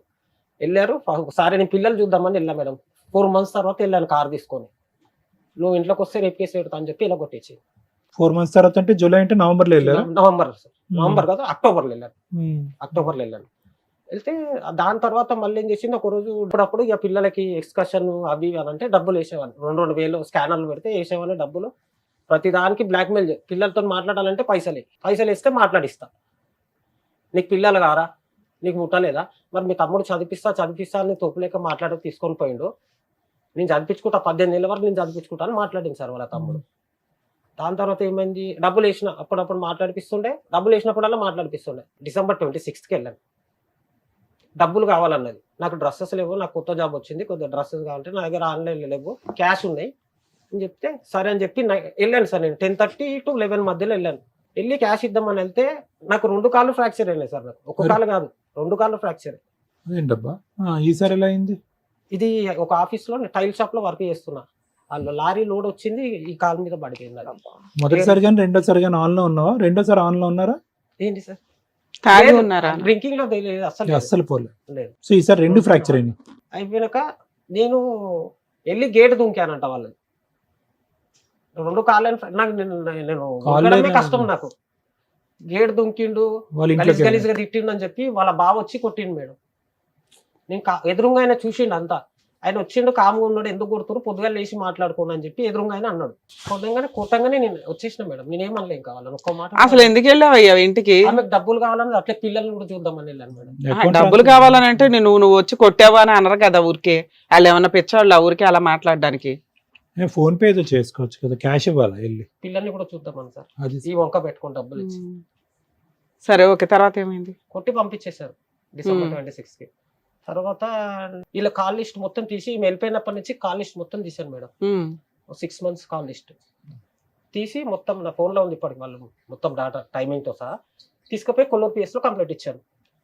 వెళ్ళారు. ఒకసారి నేను పిల్లలు చూద్దామని వెళ్ళా మేడం. 4 months తర్వాత వెళ్ళాను కార్ తీసుకొని. నువ్వు ఇంట్లోకి వస్తే రేపు కేసు పెడతా అని చెప్పి ఇలా కొట్టేసి. 4 months తర్వాత అంటే జూలై అంటే నవంబర్లో వెళ్ళారు. నవంబర్ కాదు, అక్టోబర్లో వెళ్ళాను. వెళ్తే దాని తర్వాత మళ్ళీ ఏం చేసింది, ఒక రోజు ఇప్పుడప్పుడు ఇక పిల్లలకి ఎక్స్కర్షన్ అవి అని అంటే డబ్బులు వేసేవాళ్ళు. 2,000 స్కానర్లు పెడితే వేసేవాళ్ళు డబ్బులు. ప్రతి దానికి బ్లాక్మెయిల్ పిల్లలతో మాట్లాడాలంటే పైసలు వేస్తే మాట్లాడిస్తా. నీకు పిల్లలు కారా, నీకు ముట్టలేదా, మరి మీ తమ్ముడు చదివిస్తా అని తోపులేక మాట్లాడి తీసుకొని పోయిండు. నేను చదివించుకుంటా, 18 ఏళ్ళ వరకు నేను చదివించుకుంటా అని మాట్లాడింది సార్ వాళ్ళ తమ్ముడు. దాని తర్వాత ఏమైంది, డబ్బులు వేసిన అప్పుడప్పుడు మాట్లాడిపిస్తుండే. డబ్బులు వేసినప్పుడల్లా మాట్లాడిపిస్తుండే. December 26th వెళ్ళాను. డబ్బులు కావాలన్నది. నాకు డ్రెస్సెస్ లేవు, నాకు కొత్త జాబ్ వచ్చింది, కొద్దిగా డ్రెస్సెస్ కావాలంటే నా దగ్గర ఆన్లైన్లో లేవు, క్యాష్ ఉన్నాయి అని చెప్తే సరే అని చెప్పి వెళ్ళాను సార్. నేను 10:30 to 11 మధ్యలో వెళ్ళాను. వెళ్ళి క్యాష్ ఇద్దామని వెళ్తే నాకు 2 కాళ్ళు ఫ్రాక్చర్ అయినాయి సార్. నాకు ఒక కాలు కాదు, 2 కాళ్ళు ఫ్రాక్చర్. ఏంటబ్బా ఈసారి ఎలా అయింది? ఇది ఒక ఆఫీస్లో టైల్ షాప్ లో వర్క్ చేస్తున్నా. వాళ్ళు లారీ లోడ్ వచ్చింది, ఈ కాలు మీద పడిపోయింది. మొదటిసారి కానీ రెండోసారి కానీ ఆన్ లో ఉన్నావా? రెండోసారి ఆన్ లో ఉన్నారా? ఏంటి సార్, తాగి ఉన్నారా? డ్రింకింగ్ లో తెలియదు అస్సలు పోలేదు. లేదు. సో ఈసారి 2 ఫ్రాక్చర్ అయినాయి. అయిపోయినాక నేను వెళ్ళి గేట్ దుంకానంట. వాళ్ళు 2 కాళ్ళని నాకు నేను కష్టం. నాకు గేట్ దుంకిండు, గలీజ్గా తిట్టిండు అని చెప్పి వాళ్ళ బావ వచ్చి కొట్టిండు మేడం. నేను ఎదురుగా ఆయన చూసిండు అంతా. ఆయన వచ్చిండు, కామ్గా ఉన్నాడు, ఎందుకు కొడుతున్నారు, పొద్దుగా లేచి మాట్లాడుకోండి అని చెప్పి ఎదురుగా ఆయన అన్నాడు. కొట్టంగానే నేను వచ్చేసిన మేడం. నేనేమనలే ఇంకా వాళ్ళని ఒక్క మాట. అసలు ఎందుకు వెళ్ళావయ్యా ఇంటికి? ఆమెకు డబ్బులు కావాలని అట్లే పిల్లల్ని కూడా చూద్దామని వెళ్ళాను మేడం. డబ్బులు కావాలని అంటే నువ్వు వచ్చి కొట్టావా అని అనరు కదా ఊరికే. వాళ్ళు ఏమన్నా పెంచాళ్ళు ఊరికే అలా మాట్లాడడానికి? ఫోన్ పే చేసుకోవచ్చు కదా, క్యాష్ ఇవ్వాలా వెళ్ళి? పిల్లల్ని కూడా చూద్దామని సార్, ఈ వంక పెట్టుకుని డబ్బులు ఇచ్చి. సరే ఓకే, తర్వాత ఏమైంది? కొట్టి పంపించేశారు December 26th. తర్వాత వీళ్ళ కాల్ లిస్ట్ మొత్తం తీసి వెళ్ళిపోయినప్పటి నుంచి కాల్ లిస్ట్ మొత్తం తీశాను మేడం. 6 months కాల్ లిస్ట్ తీసి మొత్తం నా ఫోన్ లో ఉంది ఇప్పటికి. వాళ్ళు మొత్తం డాటా టైమింగ్ తో సహా తీసుకుపోయి కొల్లూరు PS లో కంప్లీట్ ఇచ్చాను.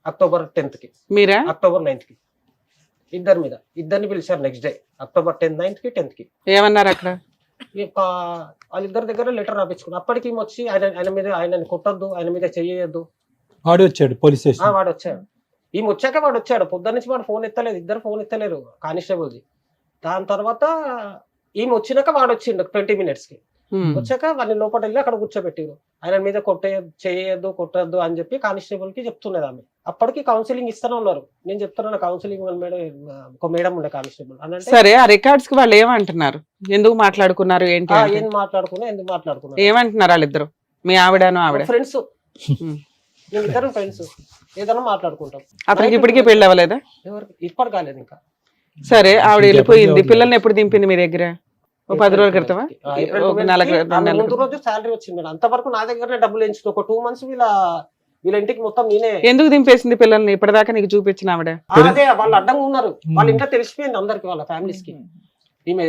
October 10th కి, మీరా? October 9th కి ఇద్దరిని పిలిచారు. నెక్స్ట్ డే October 9th కి 10th కి. ఏమన్నారు అక్కడ? వాళ్ళిద్దరి దగ్గర లెటర్ రాపించుకున్నాను. అప్పటికి వచ్చి ఆయన కొట్టద్దు, ఆయన మీద చెయ్యొద్దు. వాడు వచ్చాడు పోలీస్ స్టేషన్. వాడు వచ్చాడు. ఈమె వచ్చాక వాడు వచ్చాడు. పొద్దున్న నుంచి వాడు ఫోన్ ఎత్తలేదు, ఇద్దరు ఫోన్ ఎత్తలేరు కానిస్టేబుల్ది. దాని తర్వాత ఈమె వచ్చినాక వాడు వచ్చిండు 20 minutes కి. వచ్చాక వాళ్ళని లోపల వెళ్ళి అక్కడ కూర్చోబెట్టిరు. ఆయన మీద చేయొద్దు, కొట్టద్దు అని చెప్పి కానిస్టేబుల్ కి చెప్తున్నది ఆమె. అప్పటికి కౌన్సిలింగ్ ఇస్తూనే ఉన్నారు. నేను చెప్తున్నాను కౌన్సిలింగ్ మేడం, ఒక మేడం ఉండే కానిస్టేబుల్ అని. సరే, ఆ రికార్డ్స్ కి వాళ్ళు ఏమంటున్నారు? ఎందుకు మాట్లాడుకున్నారు ఏంటి? ఎందుకు మాట్లాడుకున్నారు ఏమంటున్నారు వాళ్ళిద్దరు? మీ ఆవిడను ఆవిడ ఫ్రెండ్స్, మేము ఇద్దరం ఫ్రెండ్స్, ఏదైనా మాట్లాడుకుంటాం. అతనికి ఇప్పటికీ పెళ్లి అవ్వలేదా? ఇప్పటి కాలేదు ఇంకా. సరే, ఆవిడ వెళ్ళిపోయింది. పిల్లల్ని ఎప్పుడు దింపింది మీ దగ్గర? 10 రోజుల క్రితమా? ముందు రోజు శాలరీ వచ్చింది మేడం. అంతవరకు నా దగ్గరనే డబ్బులు ఎంచుకో. ఒక 2 months వీళ్ళ ఇంటికి మొత్తం నేనే. ఎందుకు దింపేసింది పిల్లల్ని? ఇప్పటిదాకా నీకు చూపించిన ఆవిడ? అదే వాళ్ళు అడ్డంగా ఉన్నారు. వాళ్ళ ఇంట్లో తెలిసిపోయింది అందరికి, వాళ్ళ ఫ్యామిలీస్ కి ఈమె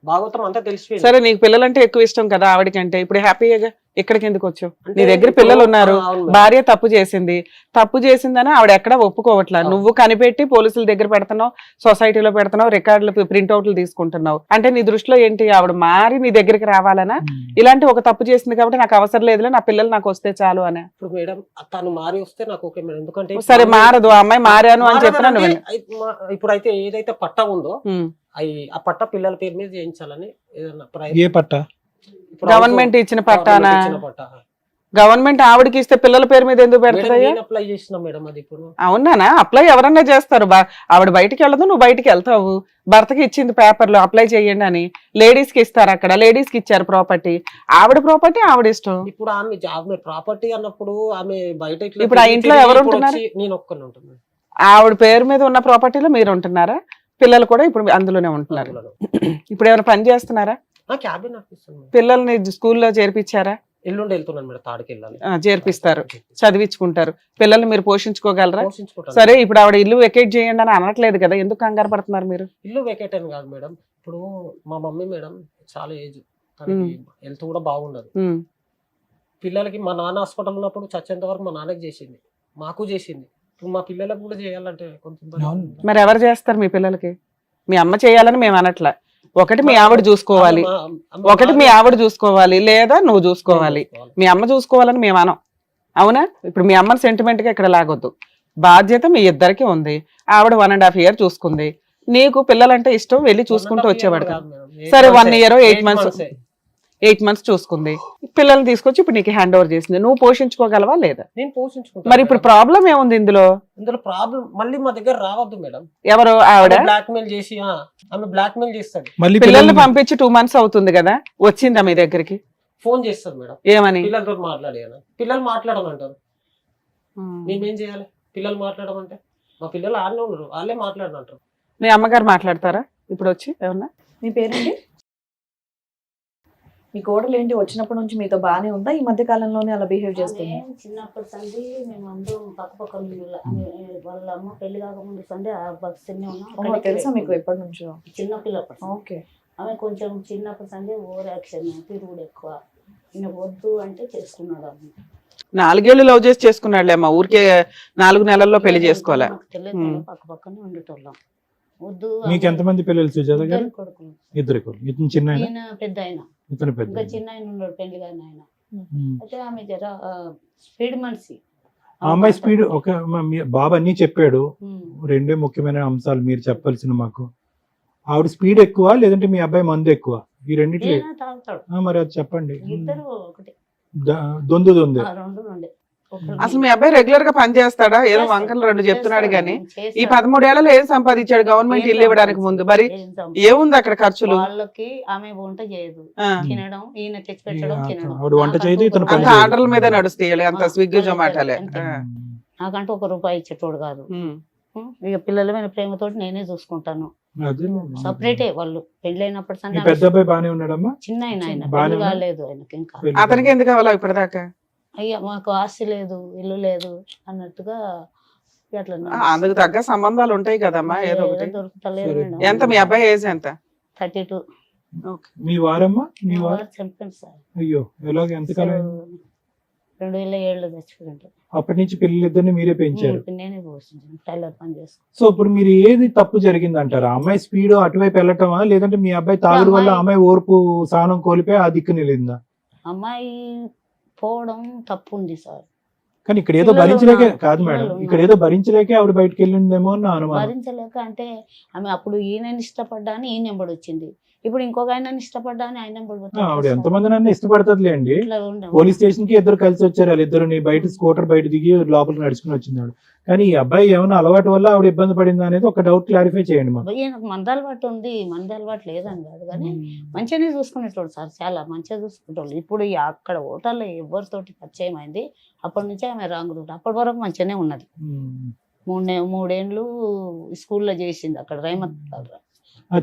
భాగవతం అంతా తెలిసిపోయింది. సరే, నీకు పిల్లలంటే ఎక్కువ ఇష్టం కదా ఆవిడకంటే. ఇప్పుడు హ్యాపీగా ఇక్కడికి ఎందుకు వచ్చావు? నీ దగ్గర పిల్లలు ఉన్నారు, భార్య తప్పు చేసిందని ఆవిడ ఎక్కడ ఒప్పుకోవట్లా. నువ్వు కనిపెట్టి పోలీసుల దగ్గర పెడుతున్నావు, సొసైటీలో పెడుతున్నావు, రికార్డులు ప్రింట్అవుట్లు తీసుకుంటున్నావు. అంటే నీ దృష్టిలో ఏంటి? ఆవిడ మారి నీ దగ్గరికి రావాలనా? ఇలాంటి ఒక తప్పు చేసింది కాబట్టి నాకు అవసరం లేదులే, నా పిల్లలు నాకు వస్తే చాలు అని. ఇప్పుడు మేడం తను మారి వస్తే నాకు ఓకే మేడం. ఎందుకంటే సరే, మారదు ఆ అమ్మాయి, మారాను అని చెప్పినా. ఇప్పుడైతే ఏదైతే పట్ట ఉందో ఆ పట్ట పిల్లల పేరు మీద చేయించాలని. ఏ పట్ట? గవర్నమెంట్ ఇచ్చిన పట్టానా? గవర్నమెంట్ ఆవిడకి ఇస్తే పిల్లల పేరు మీద ఎందుకు మేడం, పెడతాయా? నేను అప్లై చేసిన మేడం అది ఇప్పుడు. అవునానా? అప్లై ఎవరన్నా చేస్తారు. ఆవిడ బయటికి వెళ్ళదు, నువ్వు బయటికి వెళ్తావు. భర్తకి ఇచ్చింది పేపర్లో అప్లై చేయండి అని. లేడీస్ కి ఇస్తారు, అక్కడ లేడీస్ కి ఇచ్చారు ప్రాపర్టీ. ఆవిడ ప్రాపర్టీ ఆవిడ ఇష్టం. ఇప్పుడు ఆమె ప్రాపర్టీ అన్నప్పుడు ఆమె బయట ఇట్లా ఇప్పుడు ఆ ఇంట్లో ఎవరు ఇప్పుడు ఉంటున్నారు? వచ్చి నేను ఒక్కనే ఉంటున్నాను. ఆవిడ పేరు మీద ఉన్న ప్రాపర్టీలో మీరు ఉంటున్నారా? పిల్లలు కూడా ఇప్పుడు అందులోనే ఉంటున్నారు. ఇప్పుడు ఏమైనా పని చేస్తున్నారా? Cabin officer madam. పిల్లల్ని స్కూల్లో చేర్పించారా? ఎల్లుండి వెళ్తున్నాను మేడం, తాడికి వెళ్ళాలి. చేర్పిస్తారు, చదివించుకుంటారు. పిల్లల్ని మీరు పోషించుకోగలరా? పోషించుకుంటాను. సరే, ఇప్పుడు ఆవిడ ఇల్లు వెకేట్ చేయండి అని అనట్లేదు కదా, ఎందుకు కంగారు పడుతున్నారు మీరు? ఇల్లు వెకేట్ అని కాదు మేడం, ఇప్పుడు మా మమ్మీ మేడం చాలా ఏజ్, తనకి హెల్త్ కూడా బాగుండదు. పిల్లలకి మా నాన్న హాస్పిటల్ ఉన్నప్పుడు చచ్చేంత వరకు మా నాన్నకి చేసింది, మాకు చేసింది. ఇప్పుడు మా పిల్లలకు కూడా చేయాలంటే కొంచెం ఇబ్బంది అవుతుంది. మరి ఎవరు చేస్తారు మీ పిల్లలకి? మీ అమ్మ చేయాలని మేము అనట్లా. ఒకటి మీ ఆవిడ చూసుకోవాలి, ఒకటి మీ ఆవిడ చూసుకోవాలి, లేదా నువ్వు చూసుకోవాలి. మీ అమ్మ చూసుకోవాలని మేము అనం, అవునా? ఇప్పుడు మీ అమ్మని సెంటిమెంట్ గా ఇక్కడ లాగొద్దు. బాధ్యత మీ ఇద్దరికి ఉంది. ఆవిడ 1.5 years చూసుకుంది. నీకు పిల్లలంటే ఇష్టం, వెళ్ళి చూసుకుంటూ వచ్చేవాడు కదా. సరే, 1 year 8 months చూసుకుంది. పిల్లల్ని తీసుకొచ్చి ఇప్పుడు నీకు హ్యాండ్ ఓవర్ చేసింది. నువ్వు పోషించుకోగలవా లేదా? నేను పోషించుకుంటాను. మరి ఇప్పుడు ప్రాబ్లం ఏముంది ఇందులో? ఇందులో ప్రాబ్లం మళ్ళీ మా దగ్గర రావద్దు మేడం. ఎవరు? ఆవిడ బ్లాక్ మెయిల్ చేసి ఆమె బ్లాక్ మెయిల్ చేస్తాడు. మళ్ళీ పిల్లల్ని పంపించి 2 months అవుతుంది కదా, వచ్చిందా మీ దగ్గరికి? ఫోన్ చేస్తారు మేడం. ఏమని? పిల్లలతో మాట్లాడాను. పిల్లలు మాట్లాడమంటారు. మేమేం చేయాలి? పిల్లలు మాట్లాడమంటే మా పిల్లలు ఆడనే ఉన్నారు, వాళ్ళే మాట్లాడమంటారు. మీ అమ్మగారు మాట్లాడతారా ఇప్పుడు వచ్చి ఏమన్నా? మీ పేరేంటి? మీ కోడలు ఏంటి వచ్చినప్పటి నుంచి మీతో బాగానే ఉందా? ఈ మధ్య కాలంలోనే అలా బిహేవ్ చేస్తుంది? చిన్నప్పటి సంది మేము అందరం పక్క వాళ్ళ అమ్మ పెళ్లి కాకముందు సంది ఆ బస్సునే ఉన్నాం. తెలుసా మీకు ఎప్పటి నుంచో? చిన్నపిల్లప్పటి. ఓకే. ఆమె కొంచెం చిన్నప్పటి సంది ఓవర్ యాక్షన్, తిరుగుడు ఎక్కువ. ఈయన వద్దు అంటే చేసుకున్నాడు. ఆమె 4 ఏళ్ళు లవ్ చేసి చేసుకున్నాడులే అమ్మ, ఊరికే 4 నెలల్లో పెళ్లి చేసుకోలే. తెలియదు, పక్క పక్కనే ఉండేటోళ్ళం. వద్దు. మీకు ఎంతమంది పిల్లలు సుజాత గారు? కొడుకులు. 2 కొడుకులు. ఇతను చిన్న ఆయన? ఈయన పెద్ద ఆయన. ఇతను పెద్ద. ఇంకా చిన్న ఆయన ఉన్నాడు, పెళ్లి కాని ఆయన. అయితే ఆమె జర స్పీడ్ మనిషి. ఆ అమ్మాయి స్పీడ్. ఒక బాబు అన్ని చెప్పాడు, 2 ముఖ్యమైన అంశాలు మీరు చెప్పాల్సిన మాకు. ఆవిడ స్పీడ్ ఎక్కువ లేదంటే మీ అబ్బాయి మందు ఎక్కువ? ఈ రెండిట్లో తాగుతాడు. మరి అది చెప్పండి. ఇద్దరు ఒకటి. దొందు దొందు. రెండు నుండి. అసలు మీ అబ్బాయి రెగ్యులర్ గా పని చేస్తాడా? ఏదో వంకలు 2 చెప్తున్నాడు గానీ ఈ 13 ఏళ్లలో ఏం సంపాదించాడు గవర్నమెంట్ ఇల్లు ఇవ్వడానికి ముందు? మరి ఏముంది అక్కడ ఖర్చులు? వాళ్ళకి ఆమె వంట చేయదు, తినడం, ఈయన తెచ్చి పెట్టడం, తినడం. ఆవిడ వంట చేయదు, ఇతను అంత ఆర్డర్ల మీద నడుస్తాయి, అంత స్విగ్గీ జొమాటోలే. నాకంటూ 1 రూపాయి ఇచ్చేటోడు కాదు. ఇక పిల్లల మీద ప్రేమతోటి నేనే చూసుకుంటాను. సపరేటే వాళ్ళు. పెళ్ళైనప్పటి సంది పెద్ద అబ్బాయి బానే ఉన్నాడమ్మా? చిన్న ఆయన పెళ్లి కాలేదు ఆయనకి ఇంకా. అతనికి ఎందుకు కావాలా ఇప్పటిదాకా? అయ్యా మాకు ఆస్తి లేదు, ఇల్లు లేదు అన్నట్టుగా అట్లా అందుకు తగ్గ సంబంధాలు ఉంటాయి కదమ్మా, ఏదో ఒకటి. దొరుకుతలేదు. ఎంత మీ అబ్బాయి ఏజ్ ఎంత? 32. మీ వారమ్మా? మీ వారు చనిపోయింది సార్. అయ్యో, ఎలాగ? ఎంతకాలం? 2007లో చచ్చిపోయింది. అప్పటి నుంచి పిల్లలిద్దరిని మీరే పెంచారు? నేనే పోషించాను, టైలర్ పని చేసుకున్నాను. సో ఇప్పుడు మీరు ఏది తప్పు జరిగింది అంటారా? అమ్మాయి స్పీడ్ అటువైపు వెళ్ళటమా, లేదంటే మీ అబ్బాయి తాగుడు వల్ల అమ్మాయి ఓర్పు సహనం కోల్పోయి ఆ దిక్కు నిలిందా? అమ్మాయి పోవడం తప్పు ఉంది సార్. కానీ ఇక్కడ ఏదో భరించలేకే కాదు మేడం, ఇక్కడ ఏదో భరించలేకే ఆవిడ బయటకు వెళ్ళిందేమో అని నా అనుమానం. భరించలేక అంటే ఆమె అప్పుడు ఈయన ఇష్టపడ్డా అని ఈయన ఎంబడి వచ్చింది, ఇప్పుడు ఇంకొక ఆయన ఇష్టపడ్డా అని ఆయన ఎంబడి. ఆవిడ ఎంతమంది నన్ను ఇష్టపడతలేండి. పోలీస్ స్టేషన్ కి 2 కలిసి వచ్చారు, వాళ్ళిద్దరు బయట స్కూటర్ బయట దిగి లోపలికి నడుచుకుని వచ్చింది. కానీ ఈ అబ్బాయి ఏమైనా అలవాటు వల్ల ఆవిడ ఇబ్బంది పడిందా అనేది ఒక డౌట్ క్లారిఫై చేయండి మాకు. ఈయనకు మంద అలవాటు ఉంది, మంద అలవాటు లేదని కాదు, కానీ మంచిగానే చూసుకునేటోడు సార్, చాలా మంచిగా చూసుకునేటోళ్ళు. ఇప్పుడు అక్కడ హోటల్లో ఎవరితోటి పరిచయం అయింది, అప్పటి నుంచే ఆమె రాంగ్ రూట్. అప్పటి వరకు మంచిగానే ఉన్నది. 3 ఏళ్ళు స్కూల్లో చేసింది అక్కడ రైమత్.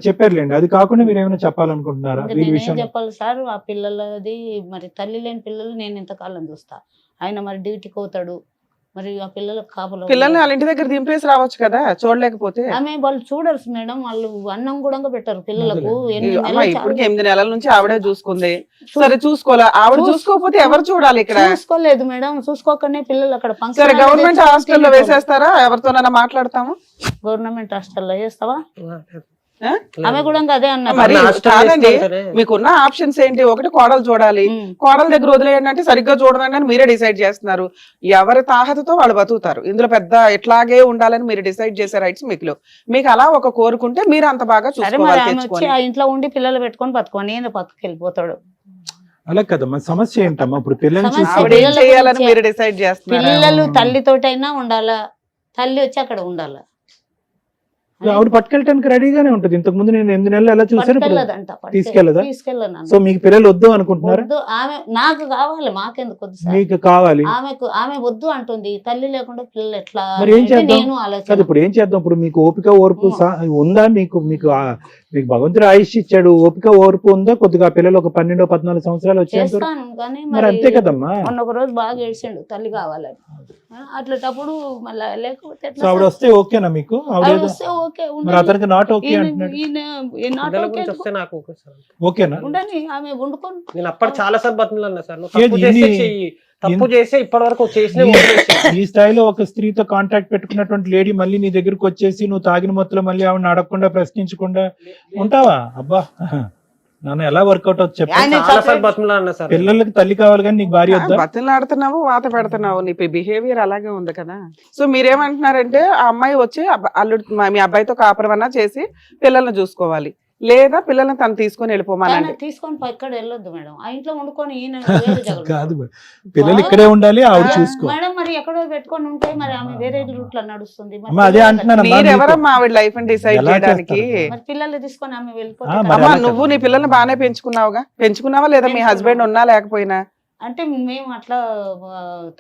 చెప్పారులేండి. అది కాకుండా మీరు ఏమైనా చెప్పాలనుకుంటున్నారా? నేనేం చెప్పాలి సార్, ఆ పిల్లలది మరి తల్లి లేని పిల్లలు నేను ఎంతకాలం చూస్తా. ఆయన మరి డ్యూటీకి పోతాడు, మరి ఆ పిల్లలకు కాపలా. పిల్లల్ని వాళ్ళ ఇంటి దగ్గర దింపేసి రావచ్చు కదా, చూడలేకపోతే. ఆమె వాళ్ళు చూడరు మేడం, వాళ్ళు అన్నం కూడా పెట్టారు పిల్లలకు. ఇప్పటికి 8 నెలల నుంచి ఆవిడే చూసుకుంది. సరే చూసుకోలే, ఆవిడ చూసుకోకపోతే ఎవరు చూడాలి ఇక్కడ? చూసుకోలేదు మేడం, చూసుకోకనే పిల్లలు అక్కడ సరే గవర్నమెంట్ హాస్టల్లో వేసేస్తారా? ఎవరితోనైనా మాట్లాడతాము. గవర్నమెంట్ హాస్టల్లో వేస్తావా? ఆమె కూడా అదే అన్నారు. మరి కాదండి, మీకున్న ఆప్షన్స్ ఏంటి? ఒకటి కోడలు చూడాలి, కోడల దగ్గర వదిలేయండి అంటే సరిగ్గా చూడదండి అని మీరే డిసైడ్ చేస్తున్నారు. ఎవరి తాహతతో వాళ్ళు బతుకుతారు. ఇందులో పెద్ద ఎట్లాగే ఉండాలని మీరు డిసైడ్ చేసే రైట్స్ మీకు అలా ఒక కోరుకుంటే మీరు అంత బాగా చూసుకోవాలి. ఆ ఇంట్లో ఉండి పిల్లలు పెట్టుకొని బతుకోని బతుకెళ్ళిపోతాడు. అలా కదమ్మా, సమస్య ఏంటమ్మా ఇప్పుడు పిల్లల్ని సమస్య చూసి ఆవిడ ఏం పిల్లల చేయాలని గురించే. మీరు డిసైడ్ చేస్తున్నారు పిల్లలు తల్లితోటైనా ఉండాలా, తల్లి వచ్చి అక్కడ ఉండాలా. ఆవిడ పట్టుకెళ్ళటానికి రెడీగానే ఉంటుంది. ఇంతకు ముందు నేను 8 నెలలు ఎలా చూసాను, ఇప్పుడు పట్టుకెళ్ళదంట, తీసుకెళ్ళదా? తీసుకెళ్ళను. సో మీకు పిల్లలు వద్దు అనుకుంటున్నారా? వద్దు, ఆమె నాకు కావాలి, మాకెందుకు వద్దు సార్. మీకు కావాలి, ఆమె వద్దు అంటుంది. తల్లి లేకుండా పిల్లలు ఎట్లా మరి ఏం అంటే చేద్దాం? నేను కాదు, ఆలోచన. ఇప్పుడు ఏం చేద్దాం? ఇప్పుడు మీకు ఓపిక ఓర్పు ఉందా? మీకు మీకు మీకు భగవంతుడు ఆయుష్ ఇచ్చాడు, ఓపిక ఓర్పు ఉందా? కొద్దిగా ఆ పిల్లలు ఒక 12-14 సంవత్సరాలు వచ్చేంత చేస్తాను కానీ మరి అంతే కదమ్మా. మొన్న ఒక రోజు బాగా ఏడ్చిండు తల్లి కావాలని. అట్లటప్పుడు మళ్ళీ లేకపోతే ఎట్లా సో ఆవిడ సార్? వస్తే ఓకేనా మీకు? ఆవిడ ఆవిడ ఏదో- వస్తే ఓకే మరి ఉండని. అతనికి నాట్ ఓకే ఈయన- అంటున్నాడు. ఈయన not పిల్లల okay గురించి వస్తే నాకు ఓకే సార్. ఓకేనా? ఉండని, ఆమె వండుకొని నేను అప్పటి చాలా సార్లు బతుకులన్నా సార్, నువ్వు ఏది తప్పు చేస్తే ఇన్ని- చెయ్యి, తప్పు చేస్తే ఇప్పటి వరకు చేసిన ఈ స్థాయిలో ఒక స్త్రీతో కాంటాక్ట్ పెట్టుకున్నటువంటి లేడీ మళ్ళీ నీ దగ్గరికి వచ్చేసి నువ్వు తాగిన మొత్తంలో మళ్ళీ ఆవిడని అడగకుండా ప్రశ్నించకుండా ఉంటావా? అబ్బా, నాన్న ఎలా వర్కౌట్ అవుతుంది చెప్పండి. ఆయన చాలా సార్లు బతుకులన్నా సార్. పిల్లలకి తల్లి కావాలి కానీ నీకు భార్య వద్దా? బతులాడుతున్నావు, వాత పెడుతున్నావు, నీ బిహేవియర్ అలాగే ఉంది కదా. సో మీరేమంటున్నారంటే ఆ అమ్మాయి వచ్చి అల్లుడు మీ అబ్బాయితో కాపురమన్నా చేసి పిల్లల్ని చూసుకోవాలి, లేదా పిల్లల్ని తను తీసుకొని వెళ్ళిపోమానండి. తీసుకొని ఎక్కడ వెళ్ళొద్దు మేడం, ఆ ఇంట్లో వండుకొని ఈయన వేరే జగలు. కాదు మేడం, పిల్లలు ఇక్కడే ఉండాలి, ఆవిడ చూసుకో. మేడం మరి ఎక్కడో పెట్టుకొని ఉంటే మరి ఆమె వేరే రూట్ లో నడుస్తుంది. మరి అమ్మా, అదే అంటున్నానమ్మా. మీరెవరమ్మా ఆవిడ లైఫ్ ని డిసైడ్ ఎలా చేయడానికి? చేస్తారు? మరి పిల్లలు తీసుకొని ఆమె వెళ్ళిపోతే మరి కదా. అమ్మా ఎలా నువ్వు నీ పిల్లల్ని బాగానే పెంచుకున్నావా లేదా? మీ హస్బెండ్ ఉన్నా లేకపోయినా? అంటే మేము అట్లా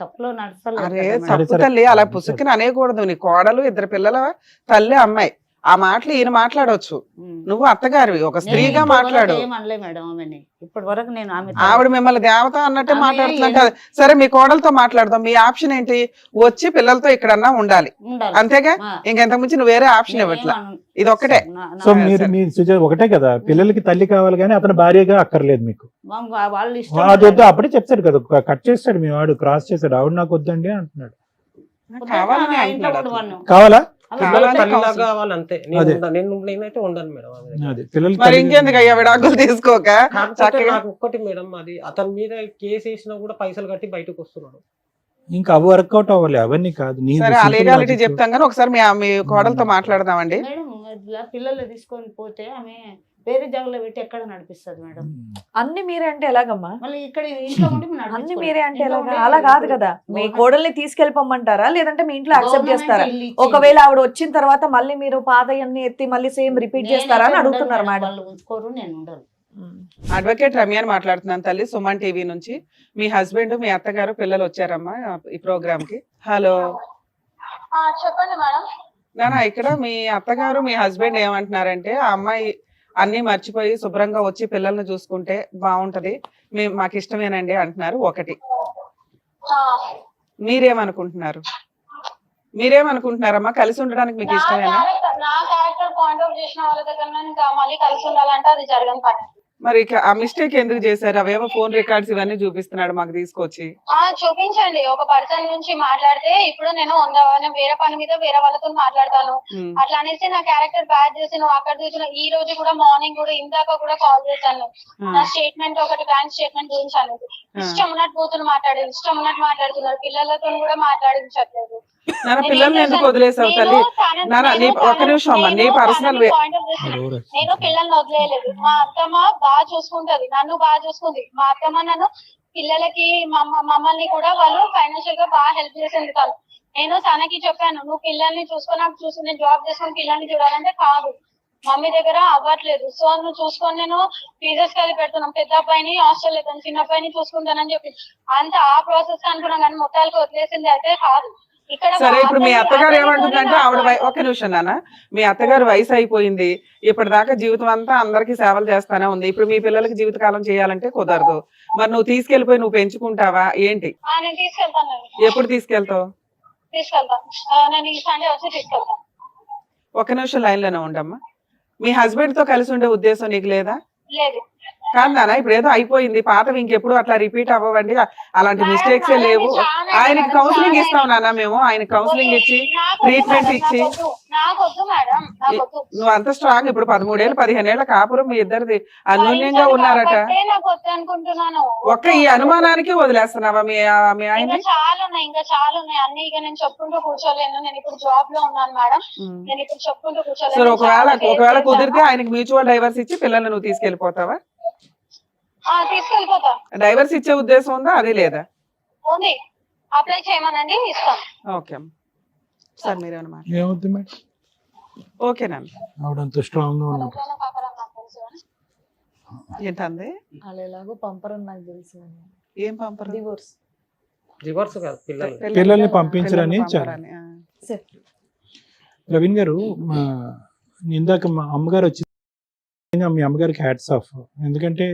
తప్పులో నడచలేదు అరే కదా మేడం. తప్పు సరే. తల్లి, అలా పుసుకుని అనేకూడదు. నీ కోడలు, 2 పిల్లల తల్లి, అమ్మాయి, ఆ మాటలు ఈయన మాట్లాడవచ్చు. నువ్వు అత్తగారివి, ఒక స్త్రీగా మాట్లాడు. ఏమనలే మేడం ఆమెని ఇప్పటి వరకు నేను ఆమె ఆవిడ మిమ్మల్ని దేవత అన్నట్టే ఆమె మాట్లాడుతున్నాం కదా. సరే మీ కోడలతో మాట్లాడదాం. మీ ఆప్షన్ ఏంటి? వచ్చి పిల్లలతో ఇక్కడన్నా ఉండాలి, ఉండాలి. అంతేగా? ఆ. ఇంకెంతకు మించి నువ్వు వేరే ఆప్షన్ ఇవ్వట్లా, ఇది ఒక్కటే. సో మీరు ఒకటే కదా, పిల్లలకి తల్లి కావాలి కానీ అతను భార్యగా అక్కర్లేదు మీకు. వాళ్ళు అది వద్దు, అప్పుడే చెప్తాడు కదా, కట్ చేస్తాడు మీ వాడు, క్రాస్ చేస్తాడు. ఆవిడ నాకు వద్దండి అంటున్నాడు. కావాలని అంటున్నాడు అతను. కావాలా? కావాలని తల్లిలాగా అవసరం. కావాలి అంతే. అదే. నేనైతే ఉండను మేడం ఆమె దగ్గర. అది పిల్లలకి మరి తల్లి- ఇంకెందుకు అయ్యా విడాకులు తీసుకోక కాకపోతే చక్కగా. నాకు ఒక్కటి మేడం, అది అతని మీద కేసు వేసినా కూడా పైసలు కట్టి బయటకు వస్తున్నాడు. ఇంకా అవి వర్కౌట్ అవ్వాలి, అవన్నీ కాదు. నీ సరే ఆ simple లీగాలిటీ logic. చెప్తాం కానీ ఒకసారి మీ కోడలతో మాట్లాడదామండి. మేడం ఇట్లా పిల్లలు తీసుకొని పోతే ఆమె వేరే జాగలో పెట్టి ఎక్కడ నడిపిస్తుంది మేడం. అన్ని మీరే అంటే ఎలాగమ్మా? మళ్ళీ ఇక్కడ ఇంట్లో ఉండి మేము అన్ని నడిపించుకోవాలి. మీరే అంటే ఇంట్లో ఎలాగా? ఉండి అలా కాదు కదా, మీ గవర్నమెంట్ కోడల్ని తీసుకెళ్ళిపోమంటారా లేదంటే మీ ఇంట్లో యాక్సెప్ట్ గవర్నమెంట్ చేస్తారా? ఇల్లు ఇచ్చింది. ఒకవేళ ఆవిడ వచ్చిన తర్వాత మళ్ళీ మీరు పాతయన్ని ఎత్తి మళ్ళీ సేమ్ రిపీట్ నేనైతే చేస్తారా అని ఉండను అడుగుతున్నారు మేడం, మేడం. వాళ్ళు ఉంచుకోరు, నేను ఉండను. అడ్వకేట్ రమ్యాని మాట్లాడుతున్నాను తల్లి, సుమన్ టీవీ నుంచి. మీ హస్బెండ్, మీ అత్తగారు, పిల్లలు వచ్చారమ్మా ఈ ప్రోగ్రామ్ కి. హలో చెప్పండి మేడం. నానా, ఇక్కడ మీ అత్తగారు, మీ హస్బెండ్ ఏమంటున్నారంటే ఆ అమ్మాయి అన్ని మర్చిపోయి శుభ్రంగా వచ్చి పిల్లల్ని చూసుకుంటే బాగుంటది, మాకు ఇష్టమేనండి అంటున్నారు. ఒకటి, మీరేమనుకుంటున్నారు? మీరేమనుకుంటున్నారమ్మా? కలిసి ఉండడానికి మీకు ఇష్టమేనా? నా క్యారెక్టర్ పాయింట్ ఆఫ్ చేసిన వాళ్ళ దగ్గర ఇంకా మళ్ళీ కలిసి ఉండాలంటే అది జరగని పని. మరి ఇక ఆ మిస్టేక్ ఎందుకు చేశారు? అవేమో ఫోన్ రికార్డ్స్ ఇవన్నీ చూపిస్తున్నాడు మాకు తీసుకొచ్చి. చూపించండి. ఒక పర్సన్ నుంచి మాట్లాడితే ఇప్పుడు నేను వేరే పని మీద వేరే వాళ్ళతో మాట్లాడతాను, అట్లా అనేసి నా క్యారెక్టర్ బ్యాడ్ చేసి నువ్వు అక్కడ చూసిన. ఈ రోజు కూడా మార్నింగ్ కూడా ఇందాక కూడా కాల్ చేశాను, నా స్టేట్మెంట్ ఒకటి బ్యాంక్ స్టేట్మెంట్ గురించి అనేది. ఇష్టం ఉన్నట్టు పోతున్న మాట్లాడేది, ఇష్టం ఉన్నట్టు మాట్లాడుతున్నారు, పిల్లలతో కూడా మాట్లాడించట్లేదు. నాన్న, పిల్లల్ని ఎందుకు వదిలేసావు తల్లి? నాన్న ఒక్క నిమిషం అమ్మా, నీ పర్సనల్ నేను పిల్లల్ని వదిలేయలేదు. మా అత్తమ్మ బాగా చూసుకుంటది, నన్ను బాగా చూసుకుంది. మా అత్తమ్మ నన్ను పిల్లలకి మమ్మల్ని కూడా వాళ్ళు ఫైనాన్షియల్ గా బాగా హెల్ప్ చేసింది. తను నేను తనకి చెప్పాను, నువ్వు పిల్లల్ని చూసుకొని నాకు చూసి నేను జాబ్ చేసుకొని పిల్లల్ని చూడాలంటే కాదు, మమ్మీ దగ్గర అవ్వట్లేదు, సో నువ్వు చూసుకొని నేను ఫీజెస్ కలిపి పెడుతున్నాం. పెద్ద అబ్బాయిని హాస్టల్ లేదని చిన్న అబ్బాయిని చూసుకుంటానని చెప్పి అంత ఆ ప్రాసెస్ అనుకున్నాం, కానీ మొత్తాలకు వదిలేసింది అయితే కాదు. సరే, ఇప్పుడు మీ అత్తగారు ఏమంటుందంటే ఆవిడ ఒక్క నిమిషం నాన్న, మీ అత్తగారు వయసు అయిపోయింది, ఇప్పటిదాకా జీవితం అంతా అందరికి సేవలు చేస్తానే ఉంది, ఇప్పుడు మీ పిల్లలకి జీవితకాలం చేయాలంటే కుదరదు. మరి నువ్వు తీసుకెళ్లిపోయి నువ్వు పెంచుకుంటావా ఏంటి? నేను తీసుకెళ్తాను. ఎప్పుడు తీసుకెళ్తావు? తీసుకెళ్తాను, నేను ఈ సండే వచ్చి తీసుకెళ్తాను. ఒక్క నిమిషం లైన్ లోనే ఉండమ్మా. మీ హస్బెండ్ తో కలిసి ఉండే ఉద్దేశం నీకు లేదా? లేదు. కాదు నాన్న, ఇప్పుడు ఏదో అయిపోయింది, పాతవి ఇంకెప్పుడు అట్లా రిపీట్ అవ్వండి, అలాంటి మిస్టేక్స్ లేవు. ఆయనకి కౌన్సిలింగ్ ఇస్తాం నాన్న, మేము ఆయన కౌన్సిలింగ్ ఇచ్చి ట్రీట్మెంట్ ఇచ్చి. నువ్వు అంత స్ట్రాంగ్, ఇప్పుడు 13 ఏళ్ళు 15 ఏళ్ల కాపురం మీ ఇద్దరిది అన్యోన్యంగా ఉన్నారట. ఒక్క ఈ అనుమానానికి వదిలేస్తున్నావా మీ ఆయన? చాలా ఉన్నాయి, ఇంకా చాలా ఉన్నాయి అన్ని. ఇక నేను చెప్పుకుంటూ కూర్చోలేను, నేను ఇప్పుడు జాబ్ లో ఉన్నాను మేడం, నేను ఇప్పుడు చెప్పుకుంటూ సరే, కూర్చోలేను. ఒకవేళ కుదిరితే ఆయనకి మ్యూచువల్ డైవర్స్ ఇచ్చి పిల్లల్ని నువ్వు తీసుకెళ్లిపోతావా? తీసుకెళ్ళిపోతా. డైవర్స్ ఇచ్చే ఉద్దేశం ఉందా? అది లేదా? ఉంది, అప్లై చేయమనండి, ఇస్తాం. ఓకే సార్, మీరేమన్నా మాట ఏమవుతుంది మేడం? ఓకేనండి. ఆవిడ అంత స్ట్రాంగ్ గా ఉన్నారు. ఎప్పుడైనా కాపాడాలి నాకు తెలుసు కానీ. ఏంటంది? వాళ్ళు ఎలాగో పంపరని నాకు తెలుసు. ఏం పంపరు? డివోర్స్. రివర్స్ కాదు, పిల్లలు పిల్లల్ని పంపించరని పిల్లల్ని చాలా. పంపరని, ఆ. సార్ ప్రవీణ్ గారు, ఇందాక మా అమ్మగారు వచ్చి, మీ అమ్మగారికి హ్యాట్స్ ఆఫ్. ఎందుకంటే